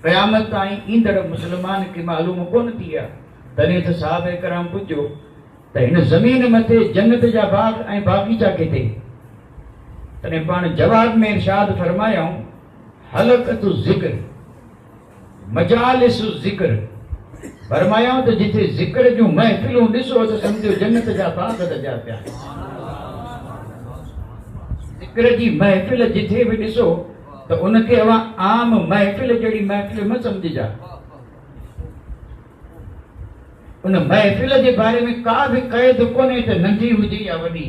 क़यामत ताईं ईंदड़ मुस्लमान खे मालूम कोन थी आहे। तॾहिं त साहब कराम पुछो त हिन ज़मीन मथे जन्नत जा बाग ऐं बाग़ीचा किथे? तॾहिं पाण जवाब में इरशाद फरमायाऊं हलक़तु ज़िक्र मजालिसु ज़िक्र। फरमायाऊं त जिथे ज़िक्र जूं महफ़िलूं ॾिसो त सम्झो जन्नत जा बाग सॼा पिया। ज़िक्र जी महफ़िल जिथे बि ॾिसो त उनखे अवां आम महफ़िल जहिड़ी महफ़िल न सम्झिजा। उन महफ़िल जे बारे में का बि क़ैद कोन्हे त नंढी हुजे या वॾी।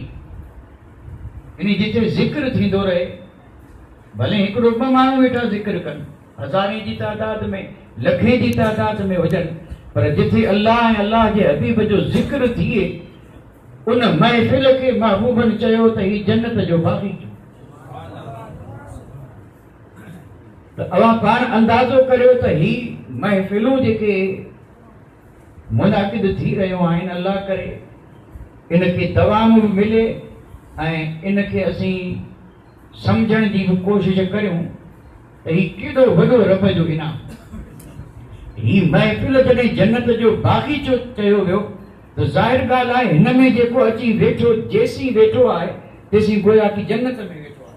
इन जिथे ज़िक्र थींदो रहे, भले हिकिड़ो ॿ माण्हू वेठा ज़िक्र कनि, हज़ारे जी तादाद में, लखे जी तादाद में हुजनि, पर जिथे अल्लाह ऐं अल्लाह जे हबीब जो ज़िक्र थिए उन महफ़िल खे महबूबनि चयो त ही जन्नत जो बाग़ीचो। त अवां पाण अंदाज़ो करियो त ही महफ़िलूं जेके मुनाक़िद थी रहियूं आहिनि, अल्लाह करे इनखे दवाम बि मिले ऐं इनखे असीं सम्झण जी बि कोशिश करियूं त ही केॾो वॾो रब जो इनाम। ही महफ़िल जॾहिं जन्नत जो बाग़ीचो चयो वियो त ज़ाहिर ॻाल्हि आहे हिन में जेको अची वेठो जेसीं वेठो आहे तेसीं गोया की जन्नत में वेठो आहे।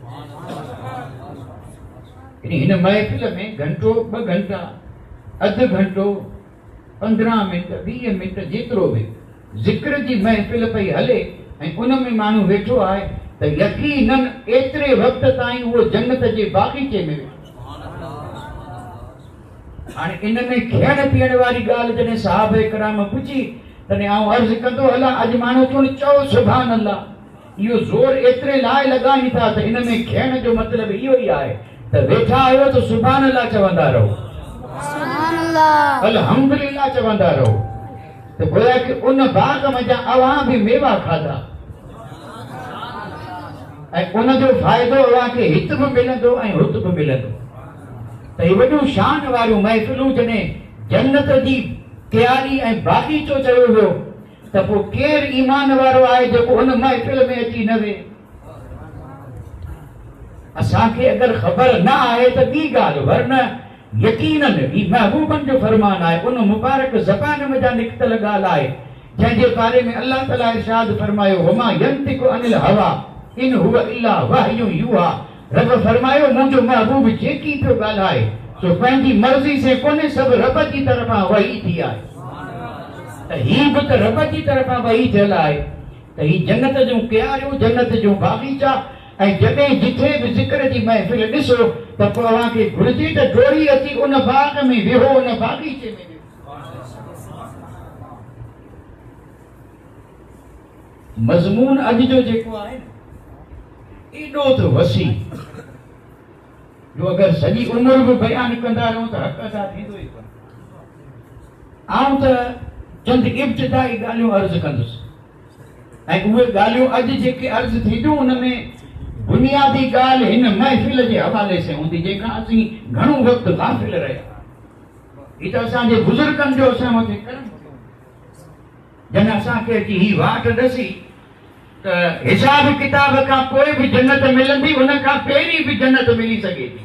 हिन महफ़िल में घंटो ॿ घंटा अधु घंटो 15 मिंट 20 मिंट जेतिरो बि ज़िक्र जी महफ़िल पई हले ऐं उन में माण्हू वेठो आहे त यकीनन एतिरे वक़्त ताईं उहो जन्नत जे बाग़ीचे में वेठो। हाणे इन में खाइण पीअण वारी ॻाल्हि जॾहिं साहब कराम पुछी तॾहिं आउं अर्ज़ु कंदो हलां अॼु माण्हू चओ सुभान अल्लाह। इहो ज़ोर एतिरे लाइ लॻाइनि था त इन में खाइण जो मतिलबु इहो ई आहे त वेठा आहियो त सुभान अल्लाह चवंदा रहो, अल्हम्दुलिल्लाह चवंदा रहो। त गोया कि उन बाग मंझां अवां बि मेवा खाधा ऐं उन जो फ़ाइदो अवां खे हित बि मिलंदो ऐं हुत बि मिलंदो। त ही वॾियूं शान वारियूं महफ़िलूं जॾहिं जन्नत जी तयारी ऐं बाग़ीचो चयो वियो त पोइ केरु ईमान वारो आहे जेको उन महफ़िल में अची न वेहे। असांखे अगरि ख़बर न आहे त ॿी ॻाल्हि, वरन यकीनन ही महबूबन जो फरमान आहे, उन मुबारक ज़बान में जा निकतल ॻाल्हि आहे जंहिंजे बारे में अल्लाह ताला इरशाद फरमायो वमा यंतिकु अनिल हवा इन हुवा इल्ला वहयु युहा। रब फरमायो मुंहिंजो महबूब जेकी पियो ॻाल्हाए सो पंहिंजी मर्ज़ी से कोन्हे, सभु रब जी तरफ़ां वही थी आहे। त ही बि त रब जी तरफ़ां वही थियल आहे। त ही जन्नत जूं क्यारियूं, जन्नत जूं बाग़ीचा ऐं जॾहिं जिथे बि ज़िक्र जी महफ़िल ॾिसो त पोइ अव्हां खे घुरिजे त डोड़ी अची उन बाग में वेहो, उन बाग़ीचे में वेहो। मज़मून अॼु जो जेको आहे एॾो त वसी जो अगरि सॼी उमिरि बि बयान कंदा रहूं त हक़ अदा थींदो ई कोन। आउं त चंद इब्तिदाई ॻाल्हियूं अर्ज़ु कंदुसि ऐं उहे ॻाल्हियूं अॼु जेके अर्ज़ु थींदियूं उन में बुनियादी ॻाल्हि हिन महफ़िल जे हवाले से हूंदी जंहिंखां असीं घणो वक़्तु गाफ़िल रहिया। हीअ त असांजे बुज़ुर्गनि जो असां मथे कर्म जॾहिं असांखे अची ही वाट ॾसी त हिसाब किताब खां पोइ बि जन्नत मिलंदी, उन खां पहिरीं बि जन्नत मिली सघे थी।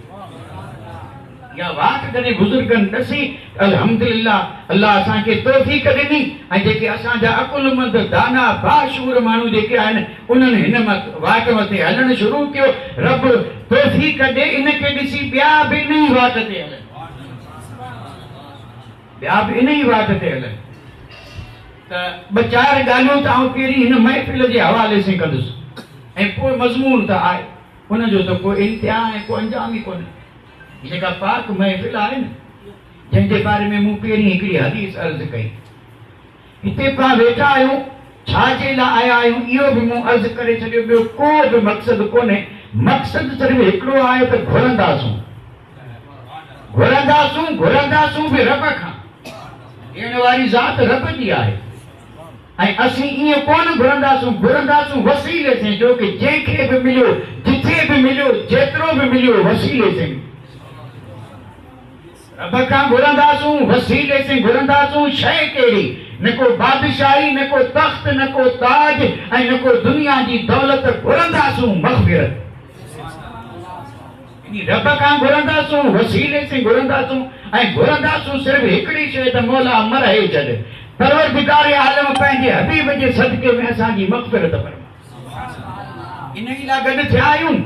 या वाट जॾहिं बुज़ुर्गनि ॾसी अल्हम्दुलिल्लाह अल्लाह असांखे तौफ़ीक़ ॾिनी ऐं जेके असांजा अकुलमंद दाना बाशूर माण्हू जेके आहिनि उन्हनि हिन वाट मथे हलणु शुरू कयो। रब तौफ़ीक़ ॾे इनखे ॾिसी ॿिया बि इन ई वाट ते हलनि, ॿिया बि इन ई वाट ते हलनि। त ॿ चार ॻाल्हियूं त आउं पहिरीं हिन महफ़िल जे हवाले से कंदुसि ऐं पोइ मज़मून त आहे उनजो त कोई इंतिहा ऐं को अंजाम ई कोन्हे। जेका पाक महफ़िल आहे न जंहिंजे बारे में मूं पहिरीं हिकिड़ी हदीस अर्ज़ु कई। हिते पाण वेठा आहियूं छाजे लाइ आया आहियूं इहो बि मूं अर्ज़ु करे छॾियो, ॿियो को बि मक़सदु कोन्हे। मक़सदु सिर्फ़ु हिकिड़ो आहे त घुरंदासूं घुरंदासूं बि रब खां। ॾियण वारी ज़ात रब जी आहे ऐं असीं ईअं कोन घुरंदासूं वसीले से, जो कि जंहिंखे बि मिलियो, जिथे बि मिलियो, जेतिरो बि मिलियो वसीले से रब खां घुरंदासूं, वसीले से घुरंदासूं। शइ कहिड़ी? न को बादशाही, न को तख़्त, न को ताज ऐं न को दुनिया जी दौलत। घुरंदासूं मग़फ़िरत। रब खां घुरंदासूं, वसीले से घुरंदासूं ऐं घुरंदासूं सिर्फ़ हिकिड़ी शइ त मौला मरहे छॾ, परवरदिगार आलम पंहिंजे हबीब जे सदके में असांजी मग़फ़िरत फरमा। इन ई लाइ गॾु थिया आहियूं।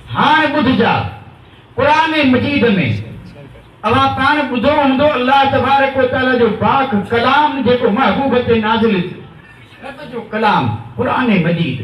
हाणे ॿुधजा, क़ुरान मजीद में अवां पाण ॿुधो हूंदो अल्लाह तबारक व तआला जो पाक कलाम जेको महबूब ते नाज़िल थियो, रब जो कलाम क़ुरान मजीद।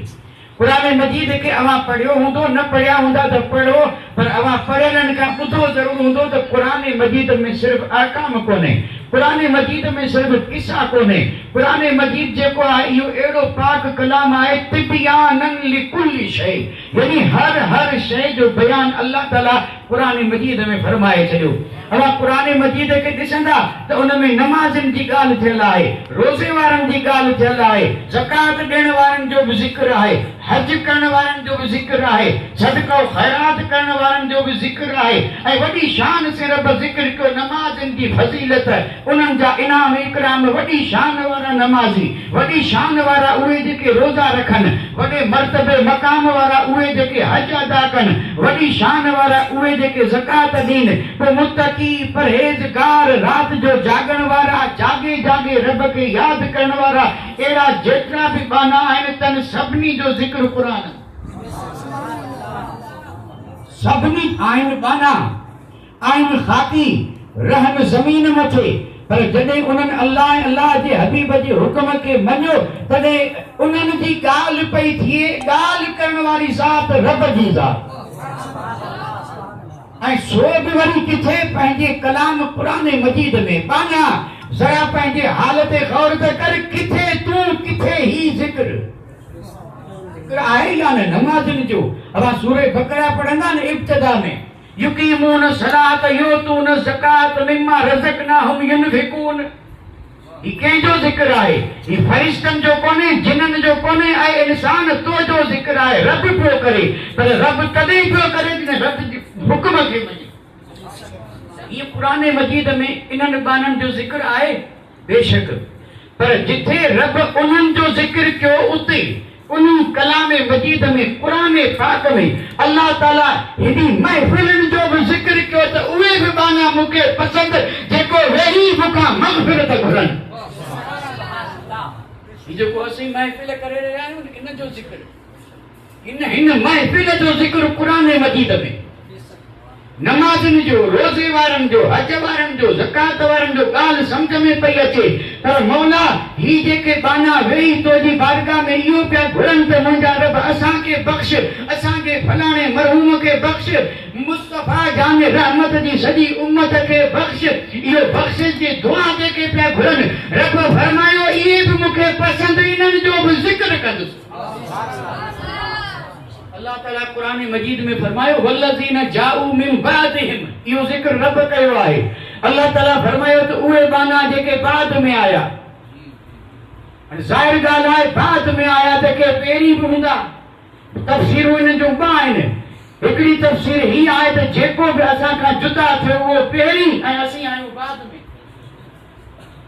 क़ुरान मजीद के अवां पढ़ियो हूंदो, न पढ़िया हूंदा त पढ़ो, पर अवां पढ़ियलनि खां ॿुधो ज़रूर हूंदो त क़ुरान मजीद में सिर्फ़ अहकाम कोन्हे, क़ुरान मजीद में सिर्फ़ किस्सा कोन्हे। क़ुरान मजीद जेको आहे इहो अहिड़ो पाक कलाम आहे, तिबयानन लिकुल्लि शै, यानी हर शइ जो बयान अल्लाह ताला क़ुरान मजीद में फरमाए छॾियो। अवां क़ुरान मजीद खे ॾिसंदा त उन में नमाज़नि जी ॻाल्हि थियल आहे, रोज़े वारनि जी ॻाल्हि थियल आहे, ज़कात ॾियण वारनि जो बि ज़िक्र आहे, हज करण वारनि जो बि ज़िक्र आहे, सदको ख़ैरात करण वारनि जो बि ज़िक्र आहे, ऐं वॾी शान से रब ज़िक्र कयो नमाज़नि जी फज़ीलत, उन्हनि जा इनाम इकराम। वॾी शान वारा नमाज़ी, वॾी शान वारा उहे जेके रोज़ा रखनि, वॾे मर्तबे मक़ाम वारा उहे जेके हज अदा कनि, वॾी शान वारा उहे जेके ज़कात ॾीनि, पोइ मुत्तक़ी परहेज़गार, राति जो जागण वारा, जागे जागे रब खे यादि करण वारा, अहिड़ा जेतिरा बि बाना आहिनि तन सभिनी जो ज़िक्र क़ुरान, सभिनी आहिनि बाना, आहिनि ख़ाकी, रहन ज़मीन मथे। पर जॾहिं उन्हनि अल्लाह जे हबीब जे हुक्म खे मञियो तॾहिं उन्हनि जी ॻाल्हि पई थिए, ॻाल्हि करण वारी ज़ात रब जी ज़ात। ऐं सो बि वरी किथे पंहिंजे कलाम क़ुरान मजीद में बाना ज़रा पंहिंजे हाल ते गौर त कर, किथे तूं किथे ही ज़िक्र आहे या न नमाज़नि जो। अवां सूरह बक़रा पढ़ंदा न इब्तिदा में, युकीमून सलात योतून ज़कात मिम्मा रज़क़नाहुम युनफ़िकून, ही कंहिंजो ज़िक्र आहे? ही फरिश्तनि जो कोन्हे, जिन्हनि जो कोन्हे, ऐं इंसान तो जो ज़िक्र आहे। रब पियो करे, पर रब तॾहिं पियो करे जॾहिं रब जे हुक्म खे मञे। ये क़ुरान मजीद में इन्हनि बाननि जो ज़िक्र आहे बेशक, पर जिथे रब उन्हनि जो ज़िक्र कयो उते उन्हीं कलाम मजीद में क़ुरान पाक में अल्लाह ताला हेॾी महफ़िलनि जो बि ज़िक्र कयो त उहे बि बाना मूंखे पसंदि जेको वेही मूंखां मग़फ़िरत घुरनि। जेको असीं महफ़िल करे रहिया आहियूं इन जो ज़िक्र, हिन महफ़िल जो ज़िक्र क़ुरान मजीद में, नमाज़नि जो, रोज़े वारनि जो, हज वारनि जो, ज़कात वारनि जो ॻाल्हि सम्झ में पई अचे। पर मौला ही जेके बाना वेही तुंहिंजी बारगाह में इहो पिया घुरनि त मुंहिंजा रब असांखे बख़्श, असांखे फलाणे मरहूम खे बख़्श, मुस्तफ़ा जान रहमत जी सॼी उम्मत खे बख़्श, इहो बख़्शिश जी दुआ जेके पिया घुरनि, रब फरमायो इहे बि मूंखे पसंदि, इन्हनि जो बि ज़िक्र कंदुसि। अल्लाह ताला क़ुरान मजीद में फरमायो वल्लज़ीना जाऊ मिन बादिहिम, इहो ज़िक्र रब कयो आहे। अल्लाह ताला फरमायो त उहे बाना जेके बाद में आया, ज़ाहिर ॻाल्हि आहे बाद में आया त के पहिरीं बि हूंदा। तफ़सीरूं इन जूं ॿ आहिनि, हिकिड़ी तफ़सीर ही आहे त जेको बि असां खां जुदा थियो उहो पहिरीं, ऐं असीं आहियूं बाद में,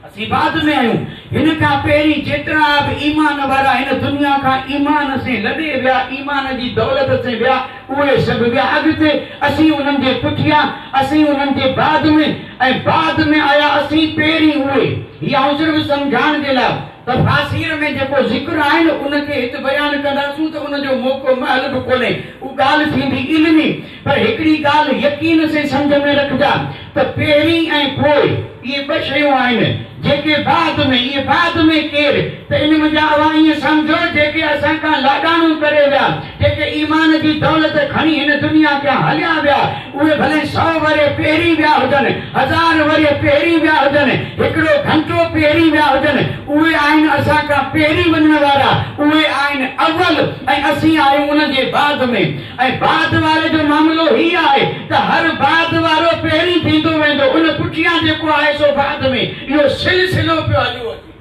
असीं बाद में आहियूं। हिन खां पहिरीं जेतिरा बि ईमान वारा हिन दुनिया खां ईमान से लॾे विया, ईमान जी दौलत से विया, उहे सभु विया अॻिते, असीं उन्हनि जे पुठियां, असीं उन्हनि जे बाद में, ऐं बाद में आया असीं पहिरीं उहे। इहा सिर्फ़ सम्झाइण जे लाइ तफ़ासीर में जेको ज़िक्र आहे न उनखे हिते बयानु कंदासूं त उनजो मौक़ो महल बि कोन्हे, उहा ॻाल्हि थींदी इल्मी। पर हिकिड़ी ॻाल्हि यकीन से सम्झ में रखजा त पहिरीं ऐं पोइ इहे ॿ शयूं आहिनि जेके बाद में, इहे बाद में केरु त इन मुंहिंजा अवां ईअं सम्झो जेके असां खां लाॾाणो करे विया, जेके ईमान जी दौलत खणी हिन दुनिया खां हलिया विया, उहे भले 100 वरे पहिरीं विया हुजनि, 1000 वरे पहिरीं विया हुजनि, हिकिड़ो घंटो पहिरीं विया हुजनि, उहे आहिनि असां खां पहिरीं वञण वारा, उहे आहिनि अव्वल, ऐं असीं आहियूं उन जे बाद में। ऐं बाद वारे जो मामिलो ही आहे त हर बाद वारो पहिरीं थींदो वेंदो, उन पुठियां जेको आहे सो बाद में। इहो सिलसिलो पियो हलियो अचे,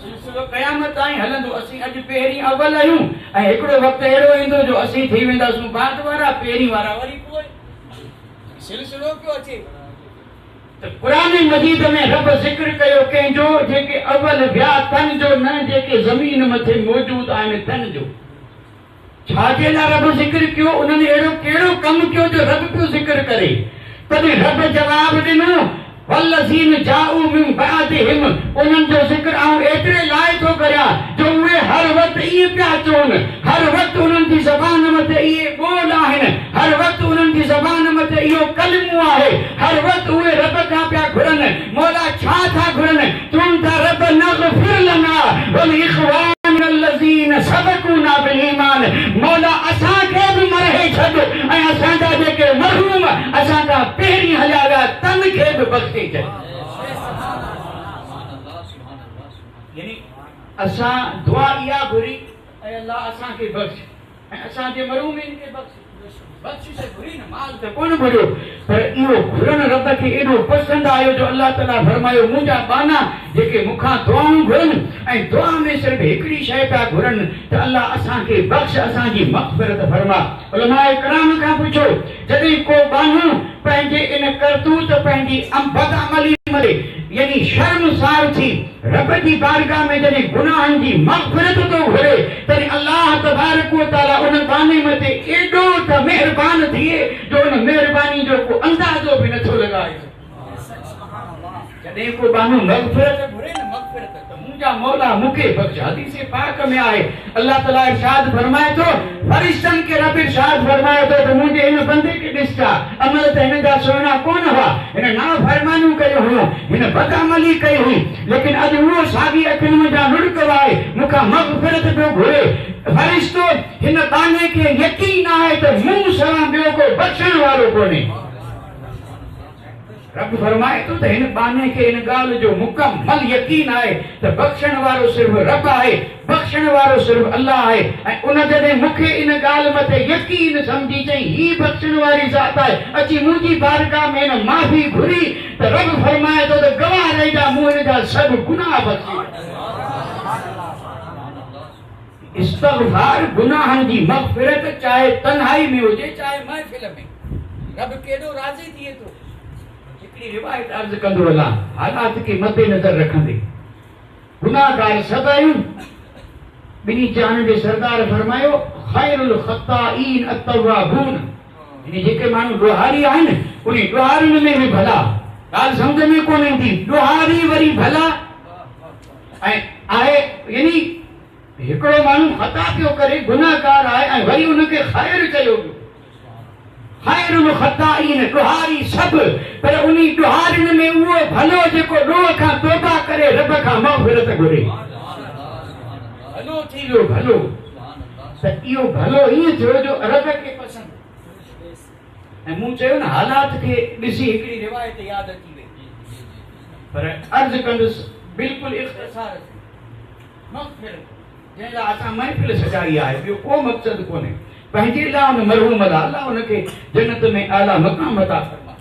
सिलसिलो क़यामत ताईं हलंदो। असीं अॼु पहिरीं अव्वल आहियूं, ऐं हिकिड़ो वक़्तु अहिड़ो ईंदो जो असीं थी वेंदासूं बाद वारा, पहिरीं वारा वरी पोइ, सिलसिलो पियो अचे। त क़ुरान मजीद में रब ज़िक्र कयो कंहिंजो जेके अव्वल विया तन जो, न जेके ज़मीन मथे मौजूद आहिनि तन जो। छाजे लाइ रब ज़िक्र कयो? उन्हनि अहिड़ो कहिड़ो कमु कयो जो रब पियो ज़िक्र करे? तॾहिं रब जवाब ॾिनो, वल्लज़ीन जाऊ मिन बअदिहिम, उन्हनि जो ज़िक्र आऊं एतिरे लाइ थो करियां जो उहे हर वक़्तु इहे पिया चवनि, हर वक़्तु उन्हनि जी ज़बान मथे इहे ॿोल आहिनि, हर वक़्तु उन्हनि जी ज़बान मथे इहो कलिमो आहे, हर वक़्तु उहे रब खां पिया घुरनि, मौला छा था घुरनि? चवनि था रब नग़फ़िर लना वल इख़वानिना allज़ीन सबक़ूना बिल ईमान, मौला असांखे बि मरहे छॾ ऐं असांजा जेके मरहूम असां खां पहिरीं हलिया विया तन खे बि बख़्शे छॾ। यानी असां दुआ इहा घुरी ऐं अल्लाह असांखे बख़्श ऐं असांजे मरहूमनि खे बख़्श। बख़्शिश घुरी न, माल त कोन घुरियो, पर इहो घुरण रब खे एॾो पसंदि आयो जो अल्लाह ताला फरमायो मुंहिंजा बाना जेके मूंखां दुआऊं घुरनि ऐं दुआ में सिर्फ़ु हिकिड़ी शइ पिया घुरनि त अल्लाह असांखे बख़्श, असांजी मग़फ़िरत फरमा। उलमाए किराम खां पुछो, जॾहिं को बानो पंहिंजे इन करतूत पंहिंजी बदअमली मरे यानी शर्मसार थी रब जी बारगाह में जॾहिं गुनाहनि जी मग़फ़िरत थो घुरे, तॾहिं अल्लाह तबारक व तआला उन बाने मथे एॾो त महिरबान थिए जो उन महिरबानी जो को अंदाज़ो बि नथो लॻाए। जॾहिं को बानो मग़फ़िरत घुरे न, मग़फ़िरत त मुंहिंजा मौला मूंखे बख़्श। हदीस पाक में आहे अल्लाह ताला इरशाद फरमाए थो, फरिश्तनि खे रब इरशाद फरमाए थो त मुंहिंजे हिन बंदे खे ॾिसजा, अमल त हिन जा सुहिणा कोन हुआ, हिन नाफ़रमानियूं कयूं हुयूं, हिन बदअमली कई हुई, लेकिन अॼु उहो साॻी अखियुनि में जा लुढ़क आहे, मूंखां मग़फ़िरत पियो घुरे। फरिश्तो हिन बाने खे यकीन आहे त मूं सवाइ ॿियो को बख़्शण वारो कोन्हे। रब फरमाए थो त हिन बाने खे इन ॻाल्हि जो मुकम्मल यकीन आहे त बख़्शण वारो सिर्फ़ु रब आहे, बख़्शण वारो सिर्फ़ु अल्लाह आहे। ऐं उन जॾहिं मूंखे इन ॻाल्हि मथे यकीन सम्झी चई ही बख़्शण वारी ज़ात आहे, अची मुंहिंजी बारगाह में हिन माफ़ी घुरी त रब फरमाए थो त गवाह रहिजा मूं हिन जा सभु गुनाह बख़्शे। इस्तग़फ़ार गुनाहनि जी मग़फ़िरत चाहे तन्हाई में हुजे चाहे महफ़िल में, रब केॾो राज़ी थिए थो। हिकिड़ी रिवायत अर्ज़ कंदो हलां हालात खे मद्दे नज़र रखंदे, गुनाहगार सभु आहियूं। ॿिन्ही जहान जे सरदार फरमायो ख़ैरुल ख़त्ताईन अत्तवाबून, यानी जेके माण्हू ॾोहारी आहिनि उन ॾोहारियुनि में बि भला। ॻाल्हि सम्झ में कोन ईंदी, ॾोहारी वरी भला ऐं आहे, यानी हिकिड़ो माण्हू ख़ता पियो करे गुनाहगार आहे ऐं वरी उनखे ख़ैर चयो वियो। ख़ैरुल ख़त्ताईन ॾोहारी सभु, पर उन ॾोहारियुनि में उहो भलो जेको ॾोह खां तौबा करे रब खां मग़फ़िरत घुरे, भलो थी वियो भलो। त इहो भलो ईअं थियो जो रब खे पसंदि। ऐं मूं चयो न हालात खे ॾिसी हिकिड़ी रिवायत यादि अची वई, पर अर्ज़ कंदुसि बिल्कुलु इख़्तिसार मग़फ़िरत जंहिं लाइ असां महफ़िल सजाई आहे, ॿियो को मक़सदु कोन्हे। पंहिंजे लाइ उन मरहूम लाइ अल्लाह उनखे जन्नत में आला मक़ाम अता फरमाए,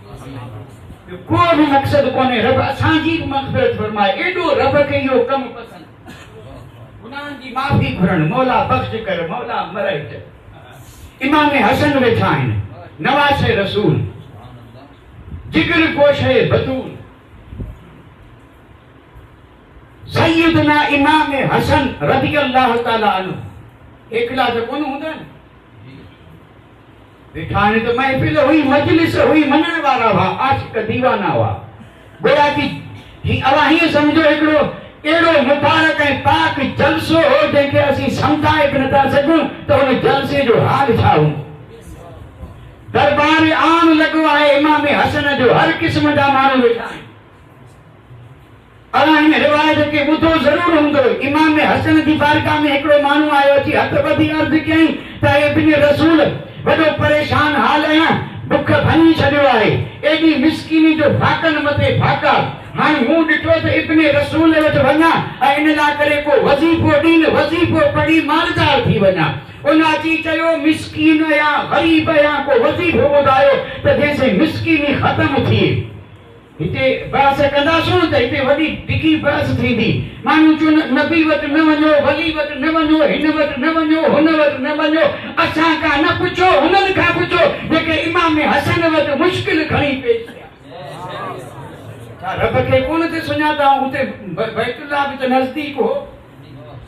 ॿियो को बि मक़सदु कोन्हे। रब असांजी बि मग़फ़िरत फरमाए, एॾो रब खे इहो कमु पसंदि। गुनाहनि जी माफ़ी घुरनि, मौला बख़्श कर, मौला मराए छॾ। इमाम हसन वेठा आहिनि, नवासे रसूल, जिगर गोशे बतूल, सैयदना इमाम हसन रज़ियल्लाहु ताला अन्हु। एकला त कोन हूंदा न, वेठा आहिनि त महफ़िल हुई, मजलिस हुई, मञण वारा हुआ, आशिक़ दीवाना हुआ। गोया कि अवां हीअं सम्झो हिकिड़ो अहिड़ो मुबारक ऐं पाक जलसो हो जंहिंखे असीं सम्झाए बि नथा सघूं त हुन जलसे जो हाल छा हूंदो। दरबार आम लॻो आहे इमाम हसन जो, हर क़िस्म जा माण्हू वेठा आहिनि। अलाह हिन रिवायत खे ॿुधो ज़रूरु हूंदो। इमाम हसन जी बारगाह में हिकिड़ो माण्हू आयो, अची हथ ॿधी अर्ज़ कयईं त इब्न रसूल वॾो परेशान हाल आहियां, बुख भञी छॾियो आहे, एॾी मिसकीनी जो फाकनि मथे फाका। हाणे मूं ॾिठो त इब्न रसूल वटि वञा ऐं इन लाइ करे को वज़ीफ़ो ॾीन, वज़ीफ़ो पढ़ी मालदार थी वञा। उन अची चयो मिसकीन या ग़रीब या को वज़ीफ़ो ॿुधायो त जंहिंसां मिसकीनी ख़तम थिए। हिते बहस कंदासूं त हिते वॾी डिघी बहस थींदी। माण्हू चवनि नबी वटि न वञो, वली वटि न वञो, हिन वटि न वञो, हुन वटि न वञो, असां खां न पुछो, हुननि खां पुछो जेके इमाम हसन वटि मुश्किल खणी पेश थिया। छा रब खे कोन ते सुञाता? उते बैतुल्लाह बि त नज़दीक हो,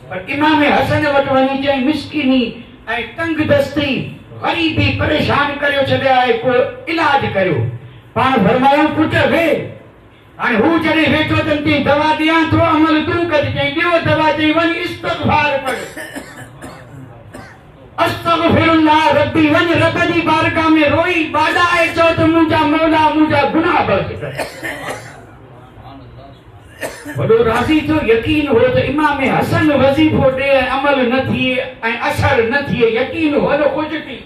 पर इमाम हसन वटि वञी चई मिसकीनी ऐं तंग दस्ती ग़रीबी परेशान करियो छॾिया आहे, को इलाज करियो। पाण फरमायूं पुट वे, हाणे हू जॾहिं वेठो अथनि चई दवा ॾियां थो, अमल तूं कजि। चई ॿियो दवा, चई वञ इस्तग़फ़ार पढ़, अस्तग़फिरुल्लाह रब्बी, वञ रब जी बारगाह में रोई ॿाॾाए चओ त मुंहिंजा मौला मुंहिंजा गुनाह बख़्श कर। वॾो राज़ी थियो, यकीन हो त इमाम हसन वज़ीफ़ो ॾे ऐं अमल न थिए ऐं असर न थिए, यकीन हो वॾो ख़ुशि थी।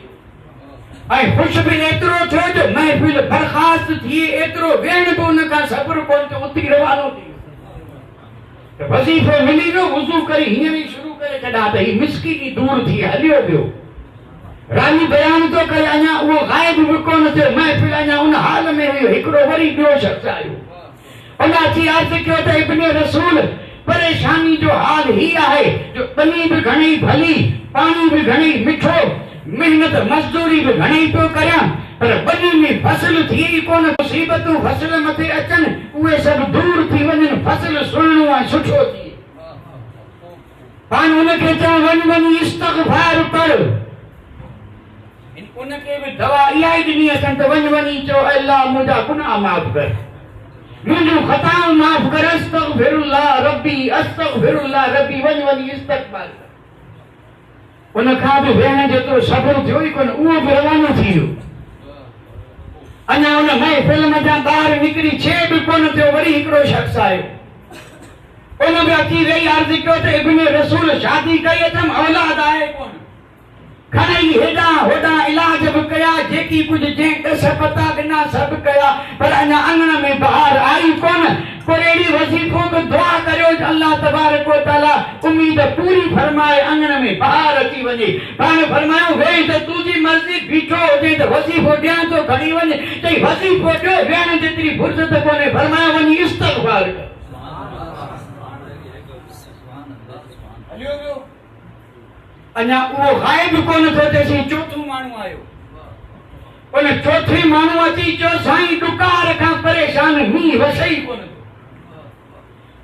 ऐं ख़ुशि बि एतिरो थियो जो महफ़िल बर्ख़ास्त थिए, एतिरो वेहण बि उन खां सब्र कोन थियो, उथी रवानो थी। वज़ीफ़ो मिली वियो, वुज़ू करे हींअर ई शुरू करे छॾा त ही मिस्किनी दूर थी हलियो वियो। रानी बयान थो करे, अञा उहो ग़ाइब बि कोन थियो, महफ़िल अञा उन हाल में हुई। हिकिड़ो वरी ॿियो शख़्स आयो, उन अची अर्ज़ कयो त इब्ने रसूल, परेशानी जो हाल ही आहे जो बनी बि घणी भली, पाणी बि घणी मिठो, मेहनत मज़दूरी बि घणी पियो करियां, पर बनी में फसल थी ई कोन। मुसीबतूं फसल मथे अचनि, उहे सभु दूर थी वञनि, फसल सुहिणो ऐं सुठो थिए। पाण उनखे चओ वञ इस्तग़फ़ार पढ़। उनखे बि दवा इहा ई ॾिनी अथनि त वञी चओ अल्लाह मुंहिंजा गुनाह माफ़ कर, मुंहिंजूं ख़ताऊं माफ़ कर, अस्तग़फिरुल्लाह रब्बी, अस्तग़फिरुल्लाह रब्बी, वञी इस्तग़फ़ार कर। उन खां बि वेहण जेतिरो सब्र थियो ई कोन, उहो बि रवानो थी वियो। अञा उन महफ़िल मां ॿाहिरि निकिरी छे बि कोन थियो, वरी हिकिड़ो शख़्स आयो, उन बि अची वेही अर्ज़ कयो त इब्ने रसूल, शादी कई अथमि, औलाद आहे कोन, घणई हेॾा होॾा इलाज बि कया, जेकी कुझु जंहिं ॾस पता ॾिना सभु कया, पर अञा अङण में बहार आई कोन। को अहिड़ी वज़ीफ़ो बि दुआ करियो त अल्लाह तबारक व तआला उम्मीद पूरी फरमाए, अङण में बहार अची वञे। पाण फरमायो वेही त तुंहिंजी मर्ज़ी, बीठो हुजे त वज़ीफ़ो ॾियां थो खणी वञ। चई वज़ीफ़ो ॾियो, वेहण जेतिरी फुर्सत कोन्हे। फरमायो वञी इस्तग़फ़ार कर। हलियो वियो। अञा उहो ग़ाइब कोन थियो, तेसीं चोथों माण्हू आयो। उन चौथे माण्हू अची चयो साईं ॾुकार खां परेशान, मींहुं वसे ई कोन,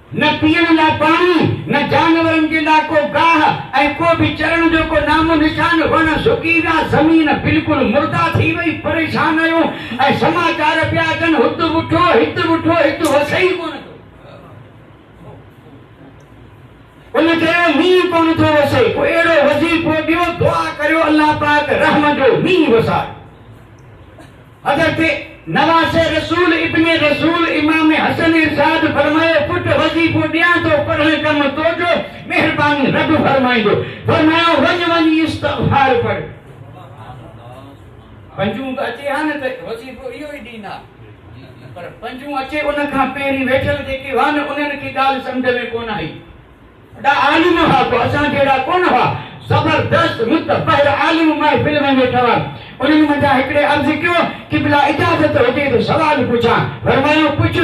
न पीअण लाइ पाणी, न जानवरनि जे लाइ को गाह, ऐं को बि चरण जो को नामो निशान, वण सुकी विया, ज़मीन बिल्कुलु मुर्दा थी वई। परेशान आहियूं ऐं समाचार पिया अचनि, हुते उठो हिते वसे ई कोन। उन चयो मींहुं कोन थो वसे, को अहिड़ो वज़ीफ़ो ॾियो, दुआ करियो अल्लाह पाक रहम जो मींहुं वसाए। हज़रत नवासे रसूल इब्ने रसूल इमाम हसन इरशाद फरमायो, पुट वज़ीफ़ो ॾियां थो, पढ़ण कम तोजो, महिरबानी रब फरमाईंदो। फरमायो वञी इस्तग़फ़ार पढ़। पंजूं अचे हा न त वज़ीफ़ो इहो ई ॾींदा, पर पंजूं अचे उन खां पहिरीं वेठल जेके हुआ न, उन्हनि खे ॻाल्हि सम्झ में कोन आई। ॾा आलिम हुआ, को असां जहिड़ा कोन हुआ, ज़बरदस्त मुतबहिर आलिम महफ़िल में वेठा हुआ। उन्हनि मंझां हिकिड़े अर्ज़ कयो कि बिला इजाज़त हुजे त सवाल पुछां। फरमायो पुछ।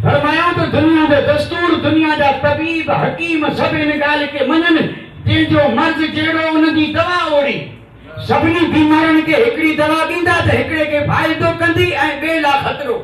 फरमायो त दुनिया जो दस्तूर, दुनिया जा तबीब हकीम सभु इन ॻाल्हि खे मञनि, जंहिंजो मर्ज़ जहिड़ो उनजी दवा ओड़ी। सभिनी बीमारियुनि खे हिकिड़ी दवा ॾींदा त हिकिड़े खे फ़ाइदो कंदी ऐं ॿिए लाइ ख़तरो।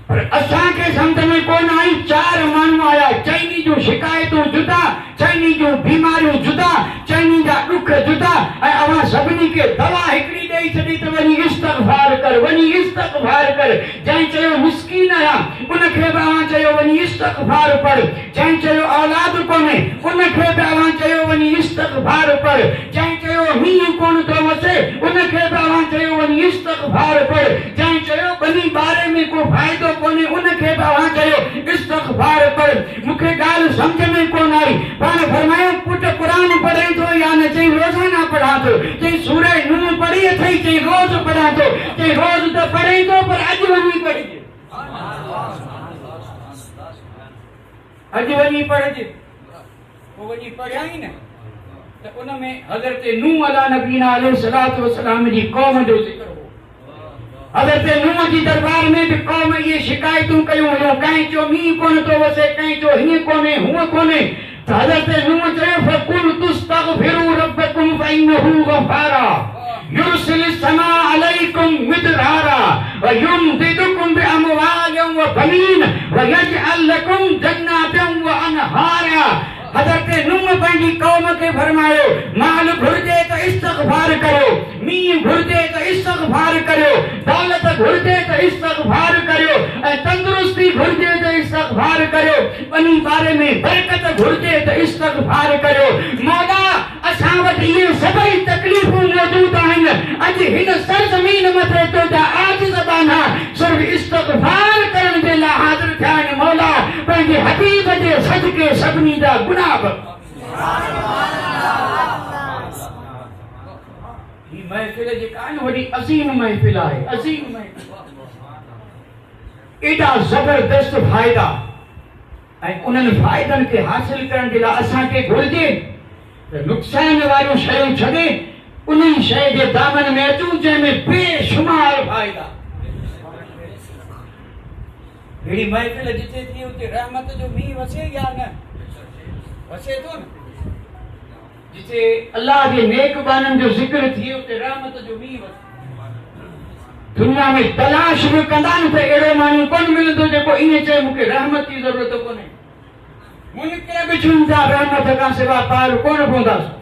पर असांखे सम्झ में कोन आई। चार माण्हू आया, चइनी जूं शिकायतूं जुदा, चइनी जूं बीमारियूं जुदा, चइनी जा ॾुख जुदा, ऐं अवां सभिनी खे दवा हिकिड़ी ॾेई छॾी त वञी इस्तग़फ़ार कर, वञी इस्तग़फ़ार कर। जंहिं चयो मिस्कीन आहियां, उनखे बि अवां चयो वञी इस्तग़फ़ार पढ़। जंहिं चयो औलाद कोन्हे, उनखे बि अवां चयो वञी इस्तग़फ़ार पढ़। जंहिं चयो मींहुं कोन थो वसे, उनखे बि अवां चयो वञी इस्तग़फ़ार पढ़। जंहिं चयो ॿनी ॿारे में को फ़ाइदो कोन्हे, उनखे बि अवां चयो इस्तग़फ़ार पढ़। मूंखे ॻाल्हि सम्झ में कोन आई। पाण फरमायो पुट क़ुरान पढ़े थो या न? चई रोज़ाना पढ़ां थो। चई सूरह नूह पढ़ी अथई? चई रोज़ पढ़ां थो। चई रोज़ त पढ़े थो, पर अॼु वञी पढ़जे, अॼु वञी पढ़जे। पोइ वञी पढ़ियाई न त उन में हज़रत नूह अला नबीना अलैहिस्सलातु वस्सलाम जी क़ौम जो ज़िक्र हो। हज़रत नूह जी दरबार में बि क़ौम इहे शिकायतूं कयूं हुयूं। कंहिं चयो मींहुं कोन थो वसे, कंहिं चयो हीअं कोन्हे हूअं कोन्हे। त हज़रत नूह चयो फ़क़ुल्तु इस्तग़फ़िरू रब्बकुम फ़इन्नहू ग़फ़्फ़ारा युरसिलिस समाअ अलैकुम मिदरारा व युमदिदुकुम बिअमवालिन व बनीन व यजअल लकुम जन्नातिन व अनहारा। हज़रत नूह पंहिंजी क़ौम खे फरमायो माल घुर्जे त इस्तग़फ़ार करियो, मींहुं घुर्जे त इस्तग़फ़ार करियो, दौलत घुर्जे त इस्तग़फ़ार करियो ऐं तंदुरुस्ती घुर्जे त इस्तग़फ़ार करियो, ॿनी बारे में बरकत घुर्जे त इस्तग़फ़ार करियो। मौला असां वटि इहे सभई तकलीफ़ूं मौजूद आहिनि। अॼु हिन सरज़मीन मथे तुंहिंजा आजिज़ बाना सिर्फ़ इस्तग़फ़ार करण जे लाइ हाज़िर थिया आहिनि। मौला पंहिंजे हबीब जे सदके सभिनी जा गुनाह ही महफ़िल जेका आहे न वॾी अज़ीम महफ़िल आहे, अज़ीम महफ़िल। एॾा ज़बरदस्त फ़ाइदा ऐं उन्हनि फ़ाइदनि खे हासिल करण जे लाइ असांखे घुर्जे त नुक़सान वारियूं शयूं छॾे उन शइ जे दामन में अचूं जंहिंमें बेशुमार फ़ाइदा। अहिड़ी महफ़िल जिथे थी उते रहमत जो मींहुं वसे या न वसे थो न? जिथे अल्लाह जे नेकबाननि जो ज़िक्र थिए उते रहमत जो मींहुं वसे। दुनिया में तलाश बि कंदा न त अहिड़ो माण्हू कोन मिलंदो जेको ईअं चए मूंखे रहमत जी ज़रूरत कोन्हे। मुनकिर बि चऊं था रहमत खां सवाइ पार कोन पवंदासीं।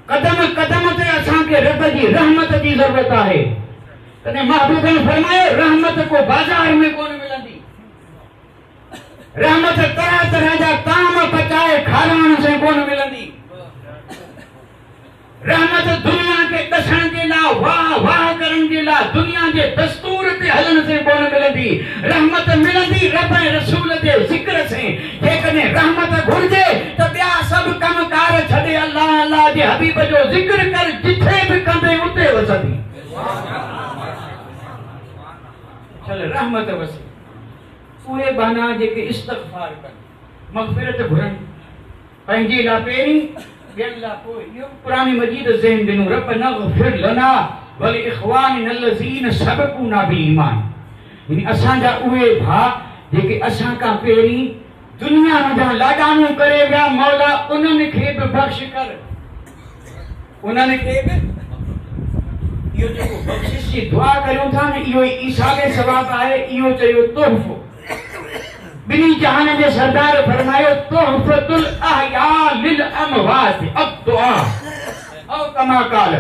कदम कदम ते असांखे रब जी रहमत जी ज़रूरत आहे। तॾहिं महबूबनि फरमायो रहमत को बाज़ार में कोन मिलंदी। रहमत तरह तरह जा ताम पचाए खाराइण से कोन मिलंदी। रहमत दुनिया के ॾसण जे लाइ वाह वाह करण जे लाइ दुनिया जे दस्तूर ते हलण से कोन मिलंदी। रहमत मिलंदी रब ऐं रसूल जे ज़िक्र से। जेकॾहिं रहमत घुर्जे त ॿिया सभु कमकार छॾे अल्लाह अल्लाह जे हबीब जो ज़िक्र कर, जिथे बि कंदे उते वसंदी। चल रहमत वसे। उहे बाना जेके इस्तग़फ़ार कनि, मग़फ़िरत घुरनि, पंहिंजे लाइ पहिरीं ॿियनि लाइ पोइ। इहो क़ुरान मजीद ज़हन ॾिनो रब्बना इग़फ़िर लना वल इख़वानिना allज़ीना सबक़ूना बिईमान। यानी असांजा उहे भाउ जेके असां खां पहिरीं दुनिया जा लाॾाणियूं करे विया, मौला उन्हनि खे बि बख़्श कर, उन्हनि खे बि। इहो जेको बख़्शिश जी दुआ करियूं था न इहो ई ईसाले सवाब आहे। इहो चयो तोहफ़ो। बिनी जहान जे सरदार फरमायो तोहफ़तुल अहया लिल अमवात अद्दुआ औ कमा काल।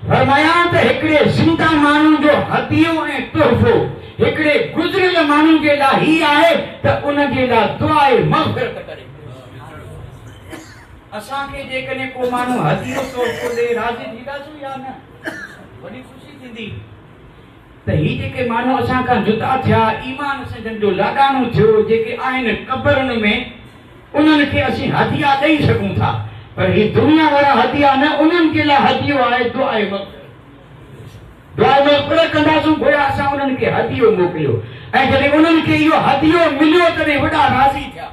फरमाया त हिकिड़े ज़िंदा माण्हू जो हदियो ऐं तोहफ़ो हिकिड़े गुज़रियल माण्हू जे लाइ ही आहे त उन जे लाइ दुआ ऐं मग़फ़िरत करे। असांखे जेकॾहिं को माण्हू हदियो तोहफ़ो ॾे राज़ी थींदासीं या न? वॾी ख़ुशी थींदी त ही जेके माण्हू असां खां जुदा थिया, ईमान सां जिन जो लाॾाणो थियो, जेके आहिनि क़बरनि में, उन्हनि खे असीं हदिया ॾेई सघूं था। पर ही दुनिया वारा हदिया न, उन्हनि जे लाइ हदियो आहे दुआ मग़फ़िरत। दुआ मग़फ़िरत कंदासीं गोया असां उन्हनि खे हदियो मोकिलियो। ऐं जॾहिं उन्हनि खे इहो हदियो मिलियो तॾहिं वॾा राज़ी थिया,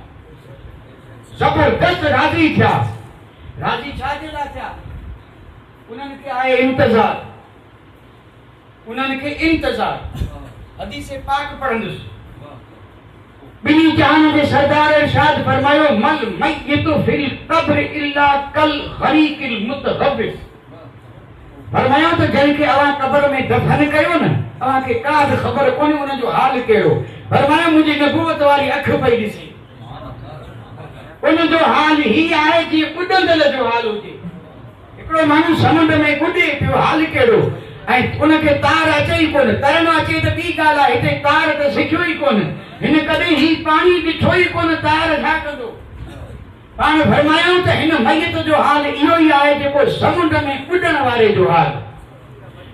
ज़बरदस्त राज़ी थिया। राज़ी छाजे लाइ थिया? उन्हनि खे आहे इंतज़ार, उन्हनि खे इंतज़ार। हदीस पाक पढ़ंदुसि। बिनी जहान जे सरदार इरशाद फरमायो मल मय्यतु फिल क़ब्र इल्ला कल गरीकिल मुतग़व्विस। फरमायो त जंहिंखे अवां क़ब्र में दफ़न कयो न, अवांखे का बि ख़बर कोन्हे उन जो हाल कहिड़ो। फरमायो मुंहिंजी नबूवत वारी अख पई ॾिसी, उन जो हाल ही आहे जीअं उॾंदल जो हाल हुजे। हिकिड़ो माण्हू समुंड में उॾे पियो, हाल कहिड़ो? ऐं उनखे तार अचे ई कोन। तरणु अचे त ॿी ॻाल्हि आहे, हिते तार त सिखियो ई कोन, हिन कॾहिं ही पाणी ॾिठो ई कोन, तार छा कंदो? पाण फरमायूं त हिन मयत जो हाल इहो ई आहे जेको समुंड में उॾण वारे जो हाल।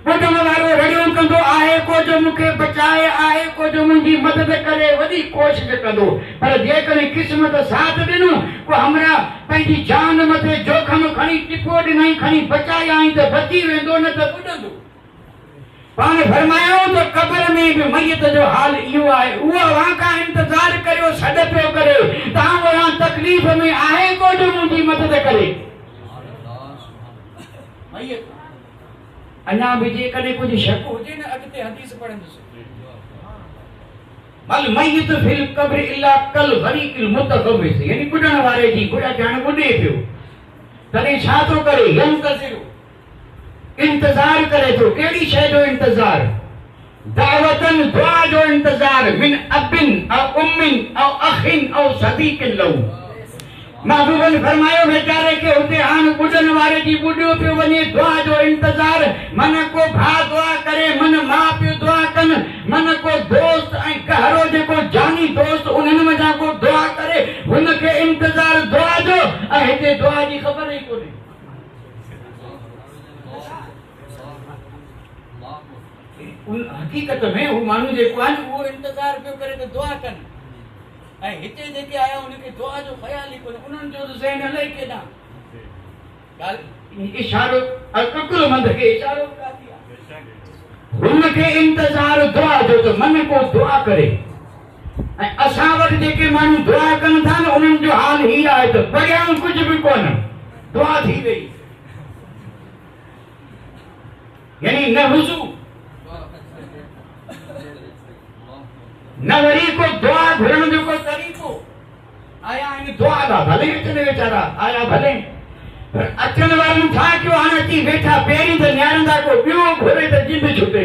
उॾण वारो रड़ियूं कंदो आहे को जो मूंखे बचाए, आहे को जो मुंहिंजी मदद करे, वॾी कोशिशि कंदो। पर जेकॾहिं क़िस्मत साथ ॾिनो, को हमरा पंहिंजी जान मथे जोखम खणी टिपो ॾिनई, खणी बचायाई त बची वेंदो, न त उॾंदो। पाण फरमायूं त क़ब्र में बि मयत जो हाल इहो आहे। उहो वाका इंतज़ार करियो, सॾ पियो करे, तव्हां वहां तकलीफ़ में आहे को जो मुंहिंजी मदद करे। मयत अञा बि जेकॾहिं कुझु शक हुजे न, अॻिते हदीस पढ़ंदुसि। मल मयत फिल क़ब्र इल्ला कल गरीकिल मुतग़व्विस। यानी ॿुॾण वारे जी गोया ॼाण ॿुॾे पियो, तॾहिं छा थो करे? यंतज़िरु, इंतज़ार करे थो। कहिड़ी शइ जो इंतज़ार? दावतन दुआ जो इंतज़ार। मिन अबिन औ उम्मिन औ अखिन औ सदीकिन लहू। महबूबन फरमायो बेचारे के हुते हान बुडन वारे जी बुडियो पियो वने दुआ जो इंतजार मन को भा दुआ करे मन मां पियो दुआ कन मन को दोस्त ऐं गहरो जेको जानी दोस्त उन्हनि मजा को दुआ करे उनके इंतजार दुआ जो ऐं हिते दुआ जी ख़बर ई कोन्हे। उन हकीकत में हू माण्हू जेको आहे उहो इंतजार पियो करे त दुआ कनि ऐं हिते जेके आया उनखे दुआ जो ख़्याल ई कोन्हे उन्हनि जो त ज़हन अलाही केॾां ॻाल्हि इशारो अकुलमंद खे इशारो काफ़ी आहे हुनखे इंतजार दुआ जो त मन को दुआ करे ऐं असां वटि जेके माण्हू दुआ कनि था न उन्हनि जो हाल ही आहे त बढ़िया कुझु बि कोन दुआ थी वई यानी न हुज़ू न वरी को दुआ घुरण जो को तरीक़ो आया आहिनि दुआ दा भले अचनि वीचारा आया भले पर अचनि वारनि छा कयो हाणे अची वेठा पहिरीं त निहारंदा को ॿियो घुरे त जिंद छुटे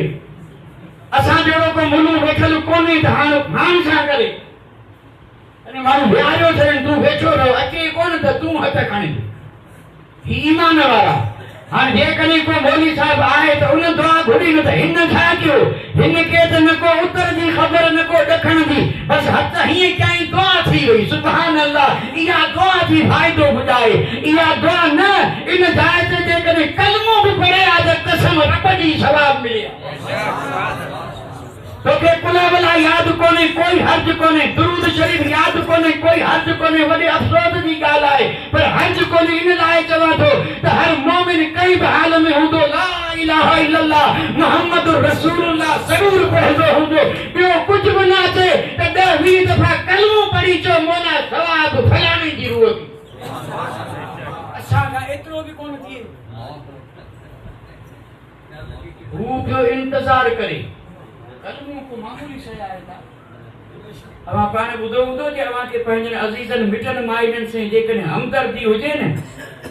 असां जहिड़ो को मुल्ह वेठल कोन्हे त हाणे माण्हू छा करे अने माण्हू विहारियो छॾनि तूं वेठो रहो अचे कोन त तूं हथ खणी ही ईमान वारा हाणे जेकॾहिं को मौलवी साहिब आहे त उन दुआ घुरी न त हिन छा कयो हिन खे त न को उत्तर जी ख़बर न को ॾखण जी बसि हथ हीअं कयईं दुआ थी वई सुभान अल्लाह इहा दुआ जी फ़ाइदो ॿुधाए इहा दुआ न इन जाइ ते जेकॾहिं कलमो बि पढ़े आहे त कसम रब जी सवाब मिले तोखे कुलावला याद कोन्हे कोई हर्ज कोन्हे दुरूद शरीफ याद कोन्हे कोई हर्ज कोन्हे वॾे अफ़सोस जी ॻाल्हि आहे पर हर्ज कोन्हे इन लाइ चवां थो त हर मोमिन कंहिं बि हाल में हूंदो ला इलाहा इल्लल्लाह मुहम्मद रसूलुल्लाह ज़रूर पढ़ंदो हूंदो ॿियो कुझु बि न अचे त 10-20 दफ़ा कलमो पढ़ी चओ मौला सवाब फलाणे जी रूह असां खां एतिरो बि कोन थिए हू पियो इंतज़ार करे कलमों को मामूली शइ आहे अवां पाण ॿुधो हूंदो जे अवां खे पंहिंजनि अज़ीज़नि मिटनि माइटनि सां जेकॾहिं हमदर्दी हुजे न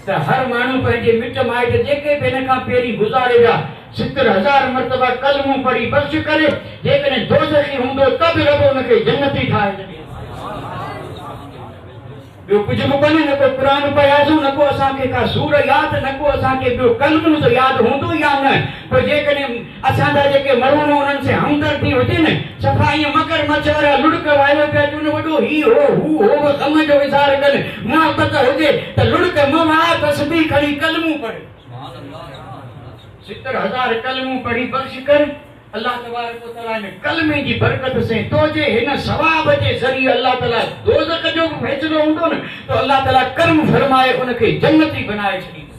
त हर माण्हू पंहिंजे मिट माइट जेके बि हिन खां पहिरीं गुज़ारे विया 70,000 मरतबा कलमो पढ़ी बख़्श करे जेकॾहिं दोज़खी हूंदो त बि रब हुनखे जन्नती ठाहे छॾे ॿियो कुझु बि कोन्हे न को क़ुर पढ़ियासीं न को असांखे का सूर यादि न को असांखे ॿियो कलमो त यादि हूंदो या न पर जेकॾहिं असांजा जेके मरूम उन्हनि सां हमदर्दी हुजे न सफ़ा ईअं मकर मच्छर लुड़क वायो पिया चुन वॾो ही हो हू हो ग़म जो इज़हार कनि मुहबत हुजे त लुड़क मवा तस्बीह खणी कलमो पढ़ 70,000 कलमो पढ़ी बख़्श कर अल्लाह तबारक व तआला ने कलमे जी बरकत से तोजे हिन सवाब जे ज़रिए अल्लाह ताला दोज़ख जो भी फैसलो हूंदो न तो अल्लाह ताला कर्म फरमाए उनखे जन्नती बनाए छॾींदो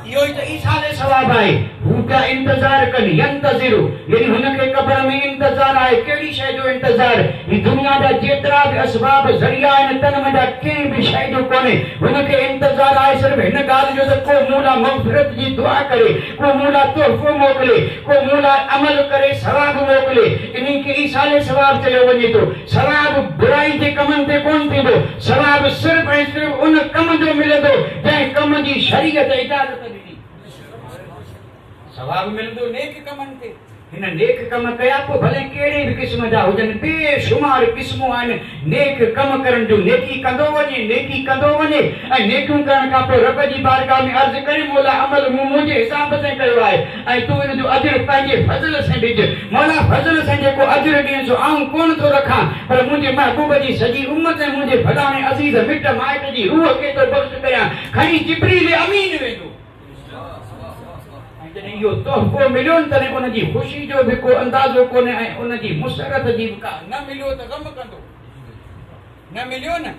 इहो ई त ईसाल सवाब आहे हू पिया इंतज़ार कनि यंतज़िरु यानी हुनखे क़ब्र में इंतज़ार आहे कहिड़ी शइ जो इंतज़ार ही दुनिया जा जेतिरा बि असबाब ज़रिया आहिनि तन में कंहिं बि शइ जो कोन्हे हुनखे इंतज़ार आहे सिर्फ़ु हिन ॻाल्हि जो त को मूं लाइ मग़फ़िरत जी दुआ करे को मूं लाइ तोहफ़ो मोकिले को मूं लाइ अमल करे सवाब मोकिले इन्ही खे ईसाल सवाब चयो वञे थो सवाब बुराई जे कमनि ते कोन थींदो सवाब सिर्फ़ु ऐं सिर्फ़ु उन कम जो मिलंदो जंहिं कम जी शरीयत इजाज़त सवाब मिलंदो नेक कमनि ते हिन नेक कम कया पोइ भले कहिड़े बि क़िस्म जा हुजनि बेशुमार क़िस्मूं आहिनि नेक कम करण जो नेकी कंदो वञे ऐं नेकियूं करण खां पोइ रब जी बारगाह में अर्ज़ु करे मौला अमल मूं मुंहिंजे हिसाब सां कयो आहे ऐं तूं हिन जो अजर पंहिंजे फज़ल सां ॾिज मौला फज़ल सां जेको अजर ॾियण जो आऊं कोन थो रखां पर मुंहिंजे महबूब जी सॼी उम्मत ऐं मुंहिंजे फलाणे अज़ीज़ मिट माइट जी रूह खे थो बख़्श कयां खणी जिब्रील अमीन वेंदो जॾहिं इहो तोहफ़ो मिलियो न तॾहिं उनजी ख़ुशी जो बि को अंदाज़ो कोन्हे ऐं उनजी मुसरत जी बि का न मिलियो त ग़म कंदो न मिलियो न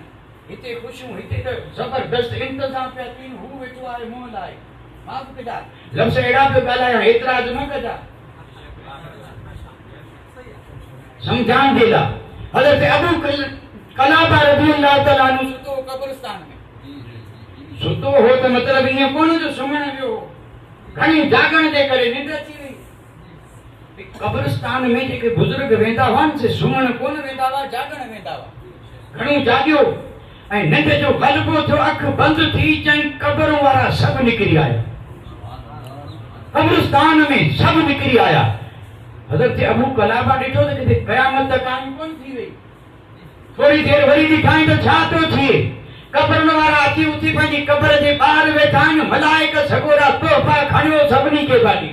हिते ख़ुशियूं हिते त ज़बरदस्त इंतज़ाम पिया थियनि हू वेठो आहे मुंहुं लाइ माफ़ कजा लफ़्ज़ अहिड़ा पियो ॻाल्हायां एतिराज़ न कजा सम्झाइण जे लाइ हज़रत अबू क़लाबा रज़ियल्लाहु तआला अन्हु सुतो क़ब्रिस्तान में सुतो हो त मतिलबु ईअं कोन जो सुम्हण वियो घणी जागण जे करे निंड अची वई क़ब्रिस्तान में जेके बुज़ुर्ग वेंदा हुआ न से सुम्हण कोन वेंदा हुआ जागण वेंदा हुआ घणो जागियो ऐं निंड जो ग़लबो थियो अखि बंदि थी चई क़ब्रूं वारा सभु निकिरी आया क़ब्रिस्तान में सभु निकिरी आया हज़रत अबू क़लाबा ॾिठो त किथे क़यामत कान कोन थी वई थोड़ी देर वरी ॾिठाई त छा थो थिए कब्रनि वारा अची उथी पंहिंजी कब्र जे ॿाहिरि वेठा आहिनि, मलाइक सॻोरा तोहफ़ा खणियो सभिनी खे बाॾी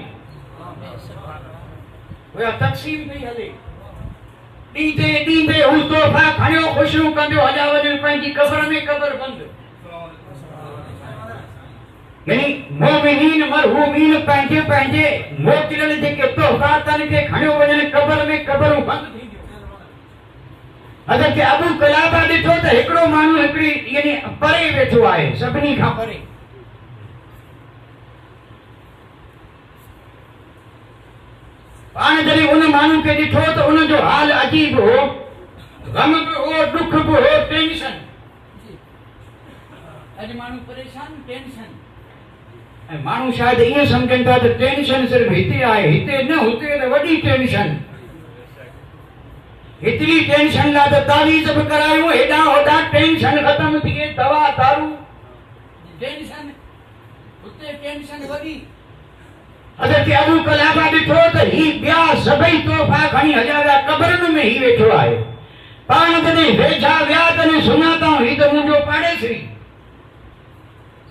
उहा तक़सीम पई हले। ॾींदे ॾींदे हू तोहफ़ा खणियो ख़ुशियूं कंदो हलिया वञनि पंहिंजी कब्र में, कब्र बंदि। यानी मोमिनीन मरहूमीन पंहिंजे पंहिंजे मोकिलियल जेके तोहफ़ा तन खे खणियो वञनि कब्र में, कब्रूं बंदि थी। हज़रत अबू क़लाबा ॾिठो त हिकिड़ो माण्हू हिकिड़ी यानी परे वेठो आहे, सभिनी खां परे। पाण जॾहिं उन माण्हू खे ॾिठो त उन जो हाल अजीब हो, गम बि हो, दुख बि हो, टेंशन। अॼु माण्हू परेशान, टेंशन। ऐं माण्हू शायदि ईअं सम्झनि था त टेंशन सिर्फ़ हिते आहे, हिते न, हुते त वॾी टेंशन। इतनी टेंशन ला तो तावीज़ भी करायूं, हेॾा होॾा टेंशन ख़त्म थिए, दवा दारू टेंशन, हुते टेंशन वॾी। हज़रत अबू क़लाबा ॾिठो त ही ॿिया सभई तोहफ़ा खणी हलिया विया, कब्रनि में ही वेठो आहे। पाण जॾहिं वेझा विया तॾहिं सुञातऊं ही त मुंहिंजो पाड़ेसी।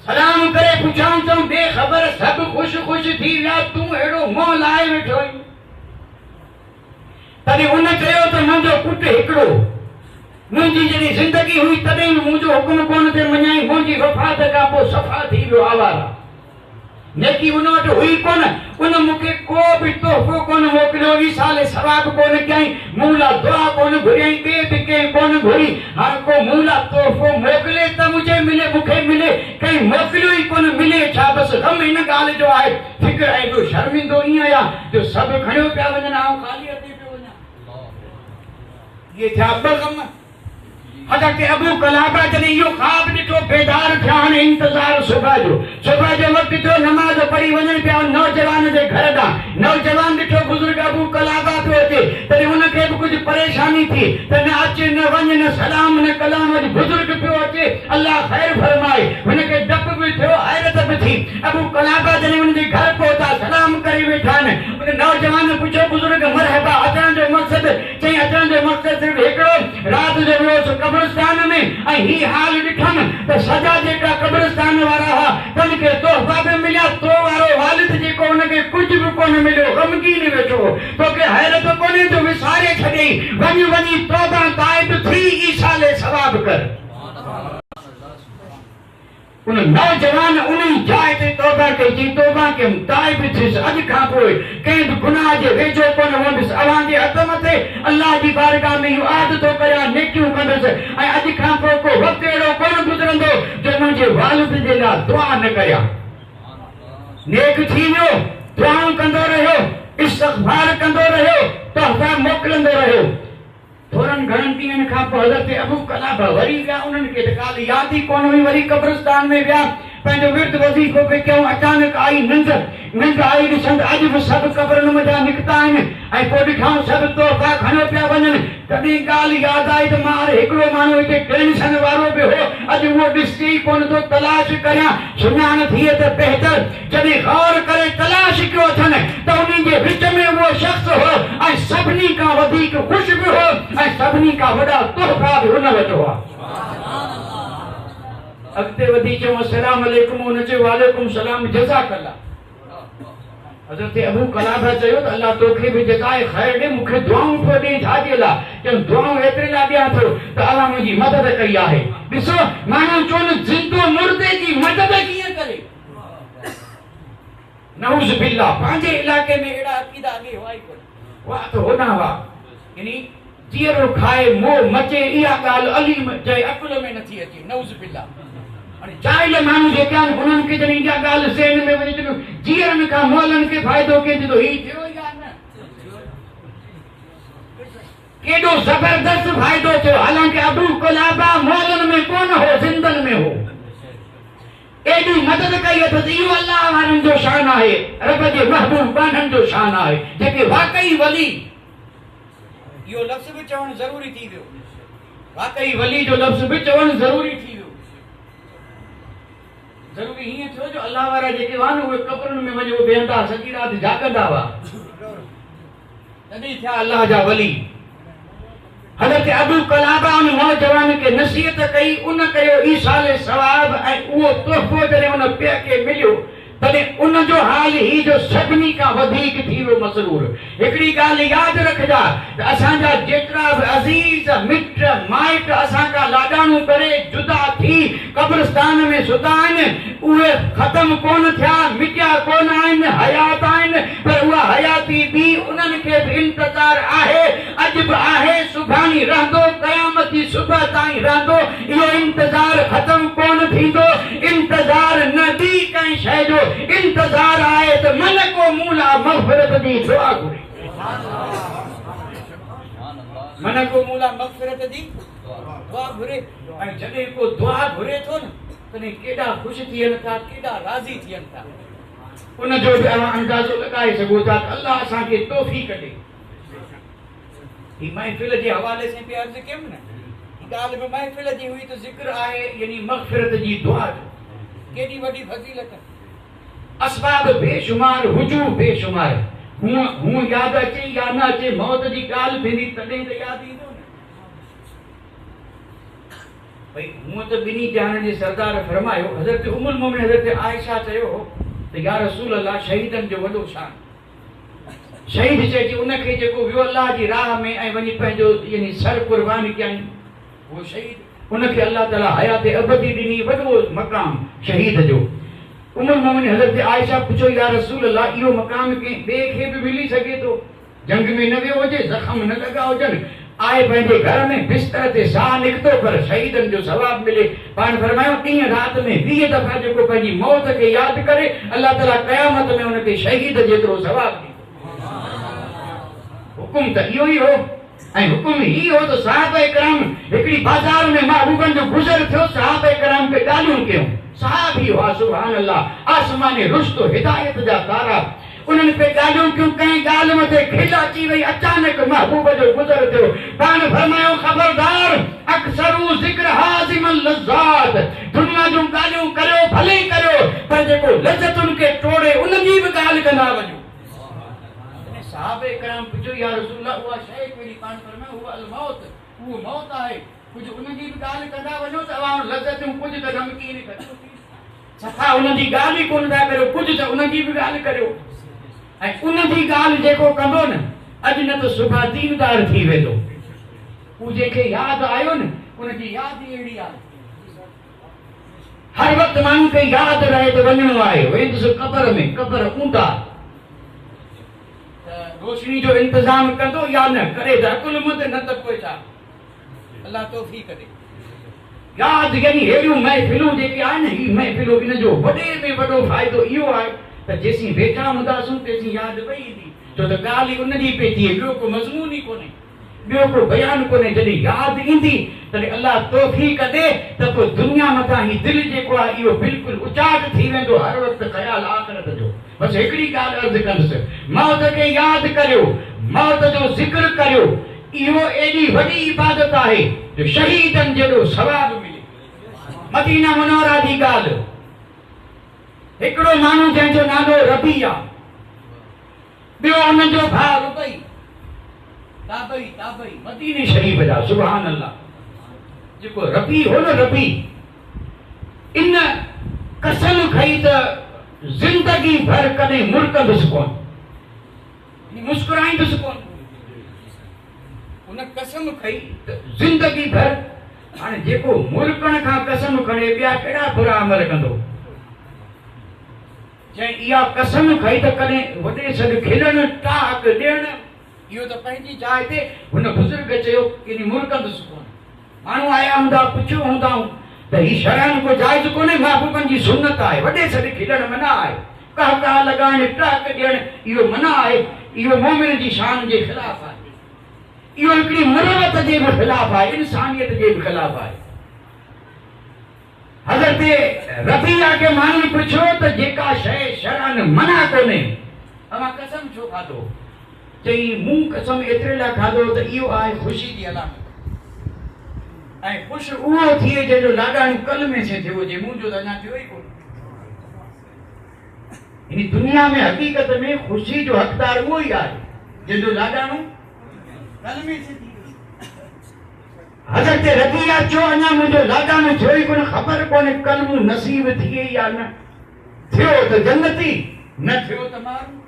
सलाम करे पुछाऊं त बेख़बर सभु ख़ुशि ख़ुशि थी विया, तूं अहिड़ो मोह लाहे वेठो आहीं। तॾहिं उन चयो त मुंहिंजो पुटु हिकिड़ो, मुंहिंजी जॾहिं ज़िंदगी हुई तॾहिं बि मुंहिंजो हुकुम कोन ते मञाई, मुंहिंजी वफ़ात खां पोइ सफ़ा थी वियो आवारा। नेकी उन वटि हुई कोन, उन मूंखे को बि तोहफ़ो कोन मोकिलियो, ईसाले सवाब कोन कयईं, मूं लाइ दुआ कोन घुरियईं, ॿिए बि कंहिं कोन घुरी। हाणे को मूं लाइ तोहफ़ो मोकिले त मुझे मिले, मूंखे मिले, कंहिं मोकिलियो ई कोन मिले छा। बसि ग़म हिन ॻाल्हि जो आहे, फिक्र आहे। एॾो शर्मिंदो ईअं आहे जो सभु खणियो पिया वञनि, आउं ख़ाली हथे पियो वञा। ये थिया ॿ ग़म। हज़रत अबू क़लाबा जॾहिं इहो ख़्वाब ॾिठो, बेदार थिया, हाणे इंतज़ार सुबह जो वक़्तु थियो, नमाज़ पढ़ी वञनि पिया नौजवान जे घर ॾांहुं। नौजवान ॾिठो बुज़ुर्ग अबू क़लाबा पियो अचे, तॾहिं उनखे बि कुझु परेशानी थी त न अचे न वञ, न सलाम न कलाम। अॼु बुज़ुर्ग पियो अचे, अल्लाह ख़ैर फरमाए। हुनखे डप बि थियो, हैरत बि थी। अबू क़लाबा जॾहिं हुनजे घर पहुता, सलाम करे वेठा आहिनि। उन नौजवान पुछो, बुज़ुर्ग मरहबा, अचण जो मक़सदु? चई अचण जो मक़सदु सिर्फ़ु हिकिड़ो, राति जो वियोसि कब्रिस्तान में ऐं ही हाल ॾिठमि त सॼा जेका कब्रिस्तान वारा हुआ तन खे तोहफ़ा बि मिलिया, तो वारो वालिद जेको हुनखे कुझु बि कोन मिलियो, ग़मगीन वेठो। तोखे हैरत कोन्हे जो विसारे छॾियईं, वञी तौबा ताइब थी ईसाले सवाब कर। उन नौजवान उन जाइ ते तौबा कई, तौबा कयमि, ताइब थियुसि। अॼु खां पोइ कंहिं बि गुनाह जे वेझो कोन वेंदुसि। अव्हां जे हथ मथे अल्लाह जी बारगाह में इहो आद थो करियां, नेकियूं कंदुसि। ऐं अॼु खां पोइ को वक़्तु अहिड़ो कोन गुज़रंदो जो मुंहिंजे वालिद जे लाइ दुआ न करियां। नेक थी वियो, दुआऊं कंदो रहियो, इस्तग़फ़ार कंदो रहियो, तोहफ़ा मोकिलींदो रहियो। थोरनि घणनि ॾींहंनि खां पोइ हज़रत अबू क़लाबा वरी विया, उन्हनि खे त ॻाल्हि यादि ई कोन हुई। वरी कब्रिस्तान में विया, पंहिंजो विर्द वज़ीफ़ो पे कयूं। अचानक आई निंड आई, ॾिसंदि अॼु बि सभु क़ब्रनि मां निकिता आहिनि ऐं पोइ ॾिठऊं सभु तोहफ़ा खणियो पिया वञनि। तॾहिं ॻाल्हि यादि आई त मां हिकिड़ो माण्हू हिते टेंशन वारो बि हो, अॼु उहो ॾिसी ई कोन थो, तलाश करियां, सुञाण थिए त बहितर। जॾहिं गौर करे तलाश कयो अथनि त उन्हनि जे विच में उहो शख़्स हो ऐं सभिनी खां वधीक ख़ुशि बि हो ऐं सभिनी खां वॾा तोहफ़ा बि हुन वटि हुआ। अॻिते वधी चयूं अस्सलाम अलैकुम, हुन चयो वालेकुम सलाम, जज़ाकल्लाह। हज़रत अबू क़लाबा चयो त अल्लाह तोखे बि जज़ाए ख़ैर ॾे, मूंखे दुआऊं पियो ॾे, छाजे लाइ? चयो दुआऊं एतिरे लाइ ॾियां थो त अल्लाह मुंहिंजी मदद कई आहे। ॾिसो माण्हू चवनि ज़िंदो मुर्दे जी मदद कीअं करे। नऊज़ बिल्लाह, पंहिंजे इलाइक़े में अहिड़ा अक़ीदा अॻे हुआ ई कोन। वाह त होॾां हुआ, यानी जीअरो खाए मोह मचे, इहा ॻाल्हि अलीम चए अकुल में नथी अचे। नऊज़ बिल्लाह। हाणे चाहियल माण्हू जेके आहिनि उन्हनि खे जॾहिं इहा ॻाल्हि ज़हन में वञे थी, जीअरनि खां मोहलनि खे फ़ाइदो कंहिंजे थो, हीउ थियो ई आहे न। केॾो ज़बरदस्त फ़ाइदो थियो। हालांकि अबू क़लाबा मोहलनि में कोन हो, ज़िंदनि में हो। एॾी मदद कई अथसि। इहो अल्लाह वारनि जो शान आहे, रब जे महबूब बाननि जो शान आहे, जेके वाकई वली। इहो लफ़्ज़ बि चवणु ज़रूरी थी वियो, वाकई वली जो लफ़्ज़ बि चवणु ज़रूरी थी वियो। ज़रूरी हीअं थियो जो अल्लाह वारा जेके हुआ न उहे कब्रनि में वञी वेहंदा, सॼी राति जाॻंदा हुआ, तॾहिं थिया अल्लाह जा वली। हज़रत अबू क़लाबा उन नौजवान खे नसीहत कई, उन कयो ईसाले सवाब ऐं उहो तोहफ़ो जॾहिं उन पीउ खे मिलियो तॾहिं उन जो हाल ही जो सभिनी खां वधीक थी वियो मसरूर। हिकिड़ी ॻाल्हि यादि रखजा त असांजा जेतिरा बि अज़ीज़ मिट माइट असां खां लाॾाणू करे जुदा थी क़ब्रिस्तान में सुधा आहिनि, उहे ख़तम कोन थिया, मिटिया कोन आहिनि, हयात आहिनि, पर उहा हयाती बि उन्हनि खे बि इंतज़ार आहे। अॼु बि आहे, सुभाणे रहंदो, क़यामत जी सुबुह ताईं रहंदो। इहो इंतज़ार ख़तम कोन थींदो। इंतज़ार न ॿी कंहिं शइ जो इंतज़ार आहे त मन को मूला मग़फ़िरत जी दुआ घुरे, मन को मूला मग़फ़िरत जी दुआ घुरे। ऐं जॾहिं को दुआ घुरे थो न तॾहिं केॾा ख़ुशि थियनि था, केॾा राज़ी थियनि था। उन जो बि अंदाज़ो लॻाए सघो था त अल्लाह असांखे तौफ़ीक़ ॾे। ही महफ़िल जे हवाले सां पिया अर्ज़ु कयमि न, ही ॻाल्हि बि महफ़िल जी हुई त ज़िक्र आहे यानी मग़फ़िरत जी दुआ जो। केॾी वॾी फ़ज़ीलत, असबाब बेशुमार, हुजूं बेशुमार। हूं यादि अचे या न अचे, मौत जी ॻाल्हि थींदी तॾहिं त यादि ईंदो न। भई हूअं त ॿिन्ही जहान जे सरदार फरमायो, हज़रत उम्मुल मोमिनीन हज़रत आयशा चयो त या रसूल अल्लाह, शहीदनि जो वॾो शान। शहीद चइजे उनखे जेको वियो अल्लाह जी राह में ऐं वञी पंहिंजो यानी सर कुर्बान कयनि, उहो शहीद, उनखे अल्लाह ताला हयात अबदी ॾिनी, वॾो मक़ाम शहीद जो। उम्मुल मोमिनीन हज़रत आयशा पुछो, या रसूल अल्लाह, इहो मक़ाम कंहिं ॿिए खे बि मिली सघे थो? जंग में न वियो हुजे, ज़ख़म न लॻा हुजनि, आए पंहिंजे घर में बिस्तर ते साह निकितो, पर शहीदनि जो सवाब मिले। पाण फरमायो, ॾींहं राति में 20 दफ़ा जेको पंहिंजी मौत खे यादि करे, अल्लाह ताला क़यामत में उनखे शहीद जेतिरो सवाब ॾींदो। हुकुम त इहो ई हो, ऐं हुकुम ही हो त सहाबा इकराम हिकिड़ी बाज़ार में महबूबनि जो गुज़र थियो, सहाबा इकराम खे ॻाल्हियूं कयूं। सहाबी हुआ, सुभान अल्लाह, आसमानी रुश्तो हिदायत जा तारा। उन्हनि पे ॻाल्हियूं कयूं, कंहिं ॻाल्हि मथे खिल अची वई, अचानक महबूब जो गुज़र थियो। पाण फरमायो, ख़बरदार, अक्सरू ज़िक्र हाज़िमल लज़्ज़ात, दुनिया जूं ॻाल्हियूं करियो भले करियो, पर जेको लज़्ज़तुनि खे टोड़े उन जी बि ॻाल्हि कंदा वञो। सहाबा इकराम पुछो, या रसूल अल्लाह, उहा शइ कहिड़ी? पाण फरमायो, उहा अल मौत, उहो मौत आहे। कुझु उन जी बि ॻाल्हि कंदा वञो त अवां लज़्ज़तूं, कुझु त नमकीन करियो, सफ़ा उन जी ॻाल्हि ई कोन था करियो, कुझु त उन जी बि ॻाल्हि करियो। ऐं उन जी ॻाल्हि जेको कंदो न, अॼु न त सुभाणे दीनदार थी वेंदो। उहो जंहिंखे यादि आयो न, उनजी यादि अहिड़ी आहे, हर वक़्तु माण्हू खे यादि रहे त वञिणो आहे। वेंदुसि क़बर में, क़बर ऊंधा, रोशनी जो इंतजाम कंदो या न करे त अकुलमंद, न त पोइ छा। अल्लाह तौफ़ीक़ ॾे। यादि यानी अहिड़ियूं महफ़िलूं जेके आहिनि, ही महफ़िलूं, इन जो वॾे में वॾो फ़ाइदो इहो आहे त जेसीं वेठा हूंदासीं तेसीं यादि पई ईंदी, छो त ॻाल्हि उन जी पई थिए, ॿियो को मज़मून ई कोन्हे, ॿियो को बयानु कोन्हे। जॾहिं यादि ईंदी तॾहिं अल्लाह तौफ़ीक़ ॾे त पोइ दुनिया मथां ही दिलि जेको आहे इहो बिल्कुलु उचाट थी वेंदो, हर वक़्तु ख़्यालु आख़िरत जो। बसि हिकिड़ी ॻाल्हि अर्ज़ु कंदुसि, मौत खे यादि करियो, मौत जो ज़िक्र करियो। इहो एॾी वॾी इबादत आहे जो शहीदनि जहिड़ो सवाब मिले। मदीना मुनव्वरा जी ॻाल्हि, हिकिड़ो माण्हू जंहिंजो नालो रबी आहे, ॿियो हुनजो भाउ रुबई, ताबई मदीने शरीफ़ जा, सुभान अल्लाह। जेको रबी हो न, रबी, इन कसम खई त ज़िंदगी भर कॾहिं मुर्कंदुसि कोन, मुस्कुराईंदुसि कोन। उन कसम खई त ज़िंदगी भर। हाणे जेको मुर्कण खां कसम खणे, ॿिया कहिड़ा बुरा अमल कंदो? जंहिं इहा कसम खई त कॾहिं वॾे सॾु खिलण, टाक ॾियण, इहो त पंहिंजी जाइ ते। हुन बुज़ुर्ग चयो कि मुर्कंदुसि कोन। माण्हू आया हूंदा, पुछियो हूंदाऊं त ही शरम को जाइज़ कोन्हे, महबूबनि जी सुन्नत आहे। वॾे सॾु खिलण मना आहे, कहका लॻाइण, टाक ॾियण, इहो मना आहे। इहो मोमिन जी शान जे ख़िलाफ़ आहे, इहो हिकिड़ी मुरवत जे बि ख़िलाफ़ आहे, इंसानियत जे बि ख़िलाफ़ आहे। हज़रत रबिया खे माण्हुनि पुछियो त जेका शइ शरअन मना कोन्हे, अवां कसम छो खाधो? चई, मूं कसम एतिरे लाइ खाधो त इहो आहे ख़ुशी जी अलामत। ऐं ख़ुशि उहो थिए जंहिंजो लाॾाणो कल में से थियो हुजे, मुंहिंजो त अञा थियो ई कोन। इन दुनिया में हक़ीक़त में ख़ुशी जो हक़दार उहो ई आहे जंहिंजो लाॾाणो कल में से थी वियो। हज़रत रबिया चयो अञा मुंहिंजो लाॾाणो थियो ई कोन, ख़बर कोन्हे कल मूं नसीब थिए या न, थियो त जन्नती, न थियो त मारू।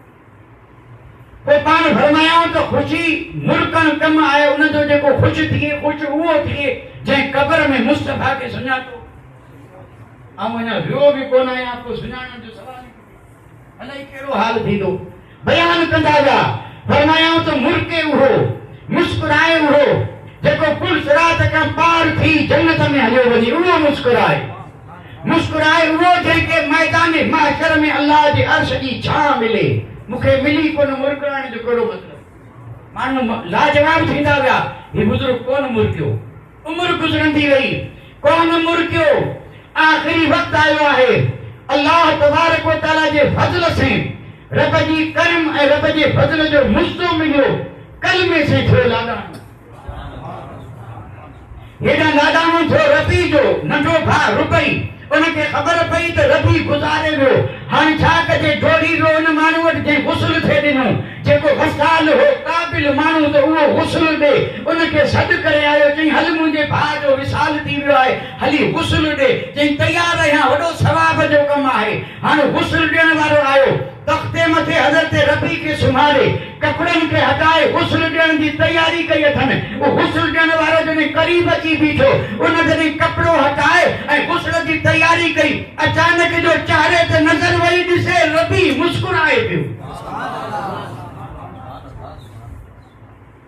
पोइ पाण फरमायाऊं त ख़ुशी मुल्कनि कमु आहे, उनजो जेको ख़ुशि थिए ख़ुशि उहो थिए जंहिं क़बर में मुस्तफ़ा खे सुञातो। ऐं अञा वियो बि कोन आहियां, पोइ सुञाणण जो सवाल अलाए कहिड़ो हाल थींदो। बयान कंदा विया, फरमायाऊं त मुल्के उहो, मुस्कुराए उहो जेको पुल सिरात खां पार थी जन्नत में हलियो वञे, उहो मुस्कुराए। मुस्कुराए उहो जंहिंखे मैदान महशर में अल्लाह जे अर्श जी छां मिले। मूंखे मिली कोन मुस्कुराइण जो कहिड़ो मतिलबु। माण्हू लाजवाब थींदा विया, ही बुज़ुर्ग कोन मुर्कियो, उम्र गुज़रंदी वई कोन मुर्कियो, आख़िरी वक़्तु आयो आहे। अल्लाह तबारक व तआला जे फज़ल से, रब जी करम ऐं रब जे फज़ल जो मुस्तो मिलियो, कलमे से थियो लाॾाणो। हेॾा लाॾाणो थियो रबी जो नंढो भाउ रुपई, उनखे ख़बर पई त रबी गुज़ारे वियो। हाणे छा कजे, डोड़ी वियो उन माण्हू वटि जंहिं गुस्ल थिए ॾिनो, जेको वसाल हो क़ाबिल माण्हू त उहो गुस्ल ॾे, उनखे सॾु करे आयो। चई हल मुंहिंजे भाउ जो विसाल थी वियो आहे, हली गुस्ल ॾे। चई तयार आहियां, वॾो सवाब जो कमु आहे। हाणे गुस्ल ॾियण वारो आयो, तख़्ते मथे हज़रत रबी खे सुम्हारे, कपड़नि खे हटाए गुस्ल ॾियण जी तयारी कई अथनि। उहो गुस्ल ॾियण वारो जॾहिं करीब अची बीठो, उन जॾहिं कपिड़ो हटाए ऐं गुस्ल जी तयारी कई, अचानक जो चेहरे ते नज़र वई, ॾिसे रबी मुस्कुराए पियो।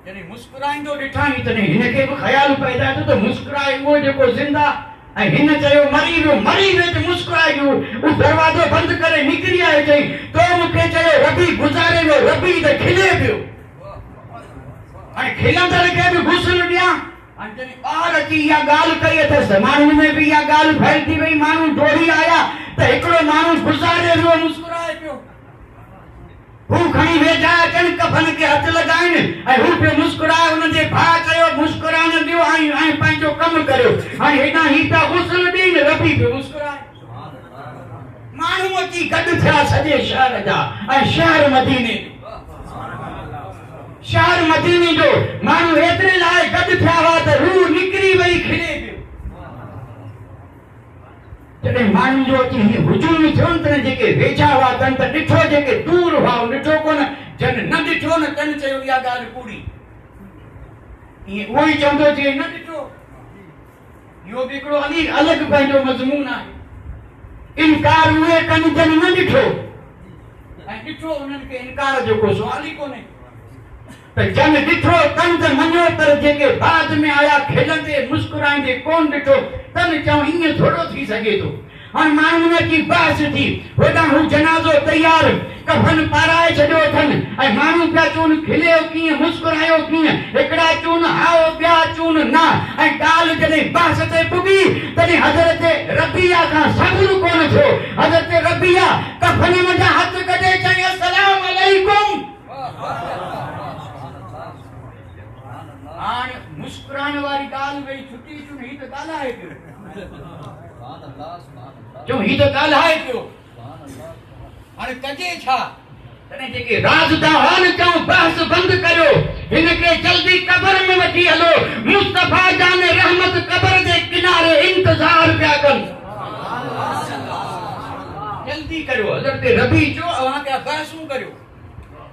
जॾहिं मुस्कुराईंदो ॾिठाई तॾहिं हिनखे बि ख़्याल पैदा थियो त मुस्कुराए उहो जेको ज़िंदा, ऐं हिन चयो मरी वियो, मरी वियो त मुस्कुराए वियो। उहो दरवाज़ो बंदि करे निकिरी आयो। चई तो मूंखे चयो रबी गुज़ारे वियो, रबी त खिले पियो। हाणे खिलंदड़ खे बि गुस्ल ॾियां। हाणे जॾहिं ॿार अची इहा ॻाल्हि कई अथसि, माण्हुनि में बि इहा ॻाल्हि फैलिजी वई। माण्हू दौड़ी आया त हिकिड़ो माण्हू गुज़ारे वियो, मुस्कुराए पियो। हू खणी वेठा अचनि, कफन खे हथ लॻाइनि ऐं हू पियो मुस्कुराए। हुनजे भाउ चयो मुस्कुराइण ॾियो ऐं पंहिंजो कमु करियो। हाणे हेॾां ही था गुस्ल ॾेई, रबी पियो मुस्कुराए। माण्हू अची गॾु थिया सॼे शहर जा, ऐं शहर मदीने जो, शहर मदीने जो माण्हू एतिरे लाइ गॾु थिया हुआ त रूह निकिरी वई, खिले पियो। जॾहिं माण्हुनि जो अची हुजूम थियो त जेके वेझा हुआ तन त ॾिठो, जेके दूर हुआ ॾिठो कोन। जन न ॾिठो न तन चयो इहा ॻाल्हि कूड़ी। ईअं उहो ई चवंदो जे न ॾिठो। इहो बि हिकिड़ो अलॻि पंहिंजो मज़मून आहे। इनकार उहे कनि जन न ॾिठो, ऐं ॾिठो उन्हनि खे इनकार जो को सुवाल ई कोन्हे। त जन ॾिठो तन त मञो, पर जेके बाद में आया खिलंदे मुस्कुराईंदे कोन ॾिठो तन चऊं ईअं थोरो थी सघे थो। हाणे माण्हुनि में अची बहस थी, होॾां हू जनाज़ो तयार, कफन पाराए छॾियो अथनि, ऐं माण्हू पिया चवनि खिलियो कीअं, मुस्कुरायो कीअं। हिकिड़ा चवनि हाओ, ॿिया चवनि न। ऐं ॻाल्हि जॾहिं बहस ते पुॻी तॾहिं हज़रत रबिया खां सबुर कोन थियो। हज़रत रबिया कफन मंझां हथ कढे चई अस्सलाम अलैकुम। हाणे मुस्कुराइण वारी ॻाल्हि वई छुटी चुन, ही त ॻाल्हाए पियो। चऊं ही त ॻाल्हाए पियो, हाणे कजे छा। तॾहिं जेके राज़दार हुआ न चऊं बहस बंदि करियो, हिनखे जल्दी कबर में वठी हलो। मुस्तफ़ा जान रहमत कबर जे किनारे इंतज़ार पिया कनि। जल्दी करियो। हज़रत रबी चयो अवां पिया बहसूं करियो,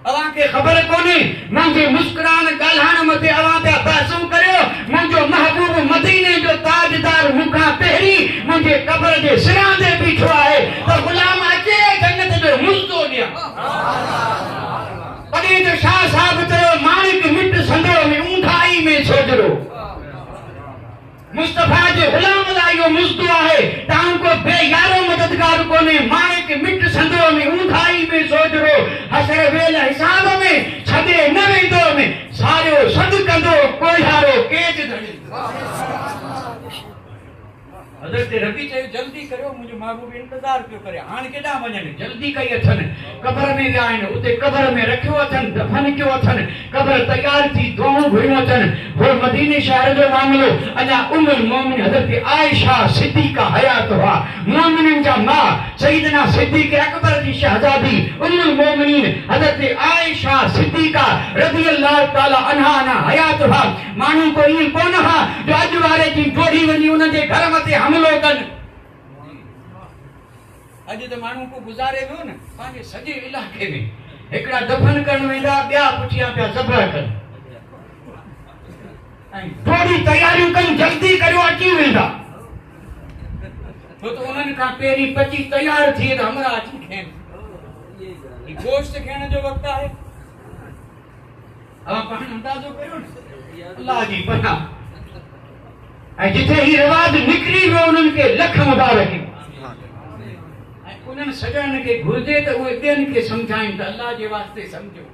अवां खे ख़बर कोन्हे मुंहिंजे मुस्कुराइण ॻाल्हाइण मथे अवां पिया बहसूं करियो। मुंहिंजो महबूब मदीने जो ताजदार मूंखां पहिरीं मुंहिंजे कबर जे सिरां ते बीठो आहे, त ग़ुलाम अचे जन्नत जो मुस्तो ॾियां। तॾहिं त शाह साहिब चयो माणिक मिट संदो में ऊंधाई में सोजरो। मुस्तफ़ा जे ग़ुलाम लाइ इहो मुस्तो आहे, तव्हां को बेयारो मददगार कोन्हे। माणिक मिट संदो में ऊंधाई में सोजरो। हसर वेल हिसाब में छॾे न वेंदो में सारियो सॾु कंदो कोहियारो केज धणी। हज़रत रबी चयो जल्दी करियो, मुंहिंजो महबूब इंतजार पियो करे। हाणे केॾांहुं वञनि? जल्दी कई अथनि, क़बर में विया आहिनि, उते क़बर में रखियो अथनि, दफ़न कयो अथनि, क़बर तयार थी, दुआऊं घुरियूं अथनि। वो मदीने शहर जो मामलो अञा उम्मुल मोमिन हज़रत आयशा सिद्दीक़ा हयात हुआ। मोमिननि जा मां सईदना सिद्दीक़ अकबर जी शहज़ादी उम्मुल मोमिनीन हज़रत आयशा सिद्दीक़ा रज़ियल्लाहु ताला अन्हा हयात हुआ। माण्हू को ईअं कोन हा जो अॼु वारे जी जोड़ी वञी उन जे घर मथे हमलो कनि। अॼु त माण्हू को गुज़ारे वियो न पंहिंजे सॼे इलाइक़े में, हिकिड़ा दफ़न करण वेंदा, ॿिया पुठियां पिया ज़बह कनि ऐं थोड़ी तयारियूं कनि, जल्दी करियो अची वेंदा। छो त उन्हनि खां पहिरीं पची तयार थिए त हमरा अची खेनि। गोश्त खाइण जो वक़्तु आहे। अब पाण अंदाज़ो करियो न, अल्लाह जी पनाह। ऐं जिथे ही रिवाज निकिरी वियो उन्हनि खे लख मुबारक। ऐं उन्हनि सॼणनि खे घुर्जे त उहे ॿियनि खे सम्झाइनि त अल्लाह जे वास्ते सम्झो,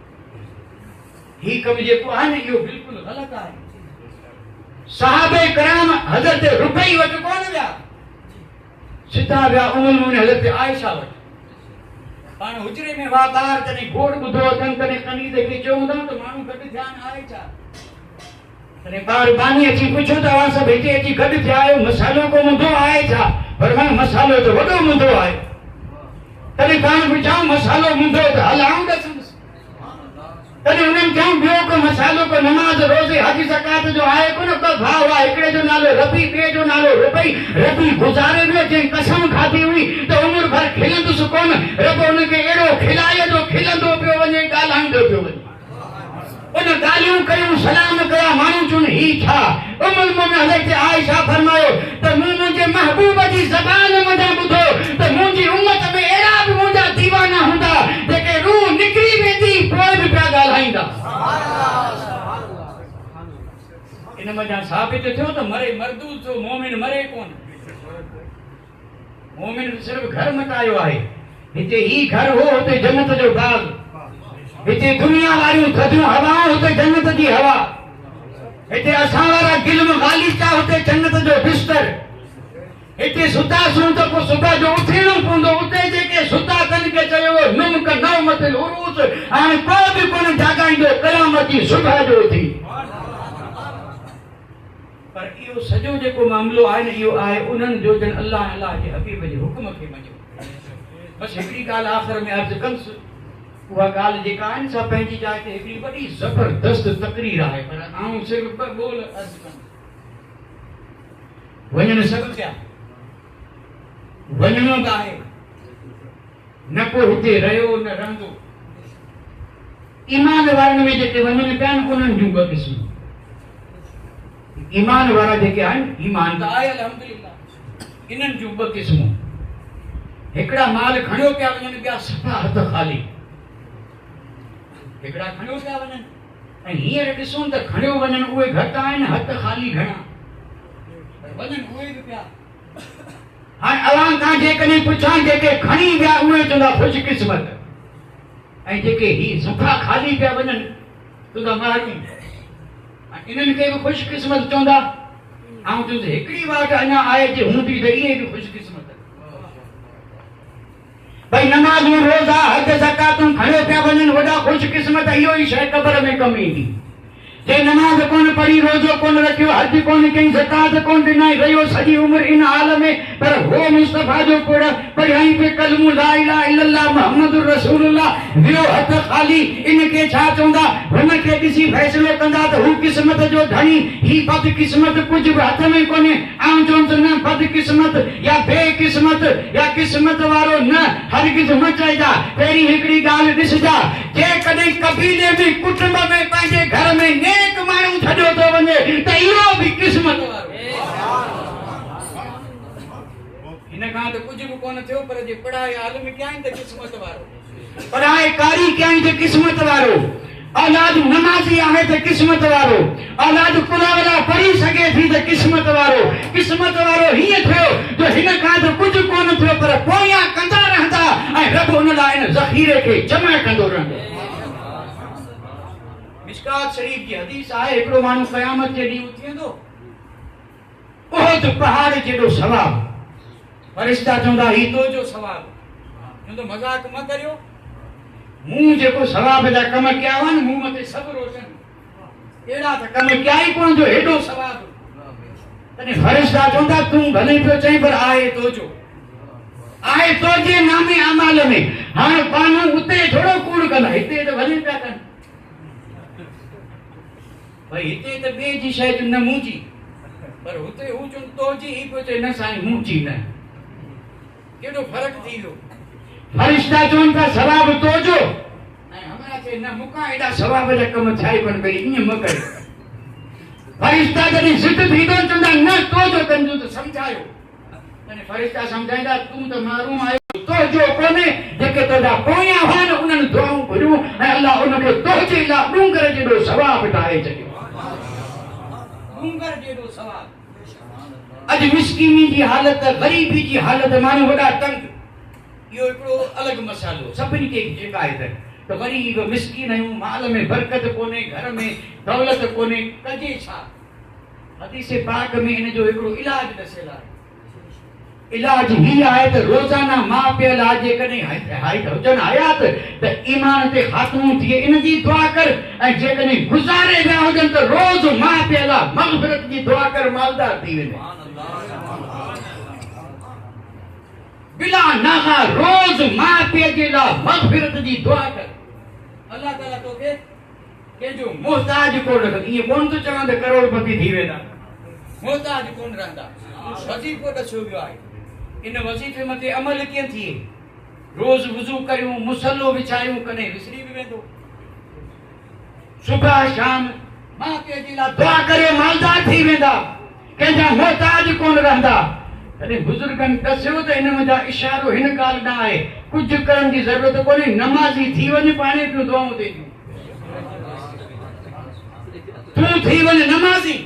ही कमु जेको आहे न इहो बिल्कुलु ग़लति आहे। सहाबे कराम हज़रत रुबई वटि कोन विया, सिधा विया उम्मुल मोमिनीन हज़रत आयशा वटि। पाण हुजरे में वा ॿार कॾहिं गोड़ ॿुधो अथनि, कॾहिं कनीज़ खे चवंदा त माण्हू गॾु थिया आहे छा? कॾहिं ॿार बानी अची पुछो त अवां सभु हिते अची गॾु थिया आहियो, मसालो को मुंदो आहे छा? फरमायो मसालो त वॾो मुंदो आहे। तॾहिं पाण पुछाऊं मसालो मुंदो त हल आऊं ॾसंदुसि। तॾहिं उन्हनि चऊं ॿियो को मसालो को नमाज़ रोज़े हज ज़कात जो आहे कोन। ॿ भाउ आहे, हिकिड़े जो नालो रबी, ॿिए जो नालो रुबई। रबी गुज़ारे वियो, जंहिं कसम खाधी हुई त उमिरि भर खिलंदुसि कोन। रब उनखे अहिड़ो खिलाए जो खिलंदो पियो वञे, ॻाल्हाईंदो पियो वञे। उन ॻाल्हियूं कयूं, सलाम कया, माण्हू चुन ही छा? उम्मुल मोमिनीन हज़रत आयशा फरमायो त मूं मुंहिंजे महबूब जी ज़बान मथां ॿुधो त मुंहिंजी उम्मत में अहिड़ा बि मुंहिंजा दीवाना हूंदा जेके रूह निकिरी वेंदी पोइ बि पिया ॻाल्हाईंदा। इन मथां साबित थियो त मरे मरदूद जो मोमिन मरे कोन। मोमिन सिर्फ़ घर मटायो आहे। हिते ही घर हो, हुते जन्नत जो बाग। हिते दुनिया वारियूं थधियूं हवाऊं, हुते जन्नत जी हवा। हिते असां वारा गिल्म गालीचा, हुते जन्नत जो बिस्तर। हिते सुतासूं त पोइ सुबुह जो उथिणो पवंदो, उते जेके सुता अथनि खे चयो नुम का नौमतिल उरूस, हाणे को बि कोन जाॻाईंदो क़यामती सुबुह जो उथी। पर इहो सॼो जेको मामलो आहे न, इहो आहे उन्हनि जो जन अल्लाह जे हबीब जे हुक्म खे मञो। बसि हिकिड़ी ॻाल्हि आख़िर में अर्ज़ु कंदुसि, उहा ॻाल्हि जेका आहे न सा पंहिंजी जाइ ते हिकिड़ी वॾी ज़बरदस्त तक़रीर आहे, पर आऊं सिर्फ़ ॿ ॿोल अर्ज़ु कंदुसि। वञनि सभु पिया, वञणो त आहे, न को हिते रहियो न रहंदो। ईमान वारनि में जेके वञनि पिया न उन्हनि जूं ॿ क़िस्मूं। ईमान वारा जेके आहिनि, ईमान त आहे अल्हम्दुलिल्लाह, इन्हनि जूं ॿ क़िस्मूं। हिकिड़ा माल खणियो पिया वञनि, ॿिया सफ़ा हथ ख़ाली। हिकिड़ा खणियो पिया वञनि ऐं हींअर ॾिसूं त खणियो वञनि उहे घटि आहिनि, हथ ख़ाली घणा, पर वञनि उहे बि पिया। हाणे अवां खां जेकॾहिं पुछां जेके खणी विया उहे चवंदा ख़ुशकिस्मत, ऐं जेके ही सफ़ा ख़ाली पिया वञनि चवंदा महरूम। इन्हनि खे बि ख़ुशकिस्मत चवंदा। ऐं चवंदुसि हिकिड़ी वाट अञा आहे जे हूंदी त इहे बि ख़ुशकिस्मत। भाई नमाज़ूं रोज़ा हज ज़कातूं खणियो पिया वञनि, वॾा ख़ुशकिस्मत। इहो ई शइ क़बर में कमु ईंदी। जे नमाज़ कोन पढ़ी, रोज़ो कोन रखियो, हज कोन कई, ज़कात कोन ॾिनई, रहियो सॼी उमिरि इन हाल में, पर हो मुस्तफ़ा जो पढ़ियाई पे कलमू ला इलाहा इल्लल्लाह मुहम्मदुर रसूलुल्लाह, वियो हथ ख़ाली। इनखे छा चवंदा? हुनखे ॾिसी फ़ैसिलो कंदा त हू क़िस्मत जो धणी, ही बदकिस्मत, कुझु बि हथ में कोन्हे। आऊं चवंदुसि न बदकिस्मत या बेकिस्मत या क़िस्मत वारो न, हरगिज़ न चइजा। पहिरीं हिकिड़ी ॻाल्हि ॾिसजा, जेकॾहिं कबीले में, कुटुंब में, पंहिंजे घर में नेक माण्हू छॾियो थो वञे त इहो बि क़िस्मत वारो। हिन खां त कुझु बि कोन थियो, पर जे पढ़ाई आलिम कयाईं त क़िस्मत वारो, पढ़ाई कारी कयाईं त क़िस्मत वारो, औलाद नमाज़ी आहे त क़िस्मत वारो, औलाद कुलावला पढ़ी सघे थी त क़िस्मत वारो। क़िस्मत वारो हीअं थियो जो हिन खां त कुझु कोन थियो, पर पोयां कंदा रहंदा ऐं रब उन लाइ इन ज़ख़ीरे खे जमा कंदो रहंदो। मिशकात शरीफ की हदीस आहे, हिकिड़ो माण्हू क़यामत जे ॾींहुं उथी वेंदो احد پہاڑ جیڑو ثواب فرشتہ چوندا ہی تو جو ثواب چوندو مذاق مت کریو مون جيڪو ثواب جا کم کیا ون مون مٿي سڀ روشن اهڙا ته کم کیا ئي ڪون جو هيڏو ثواب تنهن فرشتا چوندا تون ڀلي پيو چئين پر آهي توجو آهي توجي نامي اعمال ۾ هاڻي پانو اتي ٿوڙو ڪوڙ ڪندا هتي ته ڀلي پيا ڪن ڀई هتي ته ٻي جي شيء جو نه مونجي پر هتي هو چون توجي هي پيو چئي نه سائين مونجي نه ڪيڏو فرق ٿي ويو فرشتا چون کا ثواب توجو ہمارا چے نہ مکا ایڈا ثواب جا کم ٿائي پن پي ائين م ڪري فرشتا جڏهن ضد ٿي تو چوندا نه توجو کنجو ته سمجھايو ته فرشتا سمجھائندا تون ته محروم آيو توجو ڪوني جيڪي تدا پويا هن انهن دعاون ڀريو ۽ الله ان کي توجي لا ڏونگر جيڏو ثواب ٺاهي چڪيو ڏونگر جيڏو ثواب اڄ مسڪيني جي حالت غريبي جي حالت ماڻهو وڏا تنگ یہ ایکڑو الگ مسئلو سبنی کے شکایت ہے تو غریب مسکین ہوں مال میں برکت کونے گھر میں دولت کونے کجے چھا حدیث پاک میں ان جو ایکڑو علاج دسیلا علاج ہی آئے تو روزانہ ماں پہ علاج کنے ہائی ہوجن حیات تو ایمان تے خاتمو تھے ان جی دعا کر جے کنے گزارے ویا ہوجن تو روز ماں پہ اللہ مغفرت جی دعا کر مالدار تھی ویندے بلا ناغا روز ماں پہ جیلا مغفرت جی دعا کر اللہ تعالیٰ تو کہ جو محتاج کو رکھ یہ کون تو چوان دے کروڑ پتی تھی ویدا محتاج کون رہندا وظیفو دسو ویو آئے ان وظیفے متے عمل کیے تھی روز وضو کریوں مصلو وچھایوں کنے وسری بھی ویندو صبح شام ماں پہ جیلا دعا کرے مالدار تھی ویندا کنجا محتاج کون رہندا بزرگن دسیو تو ان مجا اشارو ہن کال نہ آئے کچھ کرن کی ضرورت کوئی نمازی تھی ونے پانے کیوں دعاؤں دے دیوں تو تھی ونے نمازی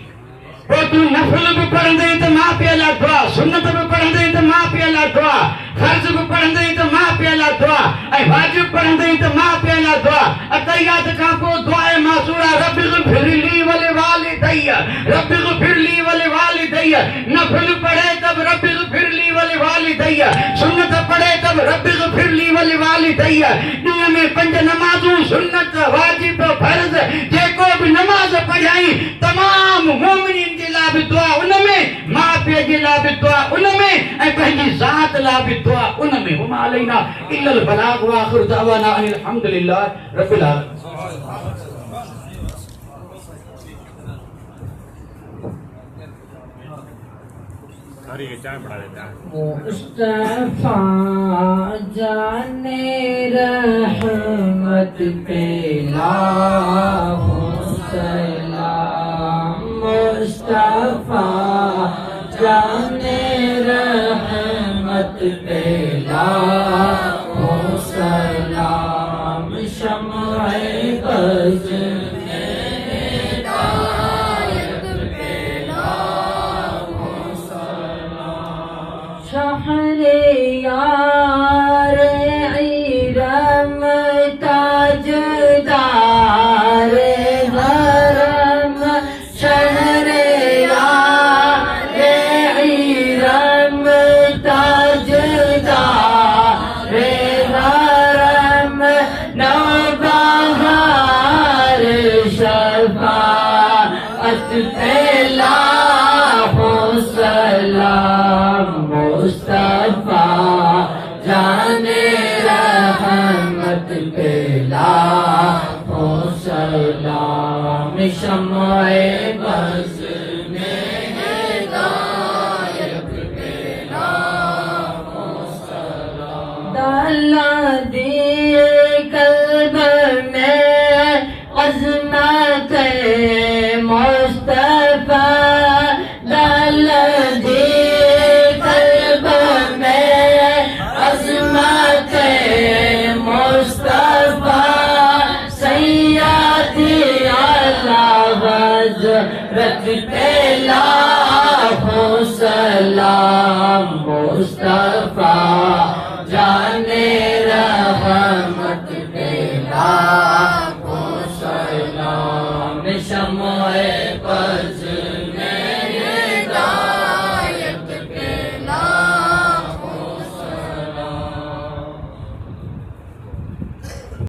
وہ تو نفل بھی پڑھن دے تو ماں پہ اللہ دعا سنت بھی پڑھن دے تو ماں پہ اللہ دعا فرض بھی پڑھن دے تو ماں پہ اللہ دعا اے واجب پڑھن دے تو ماں پہ اللہ دعا اتحیات کا کو دعائے معصورہ رب اغفر لی ولوالدی رب اغفر لی ولوالدی نفل پڑھے تب رب اغفر لی ولوالدی سنت پڑھے تب رب اغفر لی ولوالدی دنیا میں 5 نمازوں سنت واجب فرض جے کو بھی نماز پڑھائی تمام مومنین جے لا بھی دعا ان میں ماں پہ جے لا بھی دعا ان میں اے پنجی ذات لا بھی دعا ان میں وما علینا الا البلاغ واخر دعوانا ان الحمدللہ رب العالمین مصطفیٰ جان رحمت پہ لاکھوں سلام مصطفیٰ جان رحمت پہ لاکھوں سلام شمع بز شہر یار ایرم تاجدار حرم شہر یار ایرم تاجدار حرم نوبہار شفاعت پہ لاکھوں سلام مصطفیٰ جان رحمت پہ لاکھوں سلام شمع بز میں ہدایت پہ لاکھوں سلام ڈالا دیے قلب میں عظمت مصطفیٰ ڈالا دیے قلب میں عظمت مصطفیٰ سیدی اللہ حضرت پہ لاکھوں سلام مصطفیٰ جان رحمت پہ لاکھوں سلام شمع بز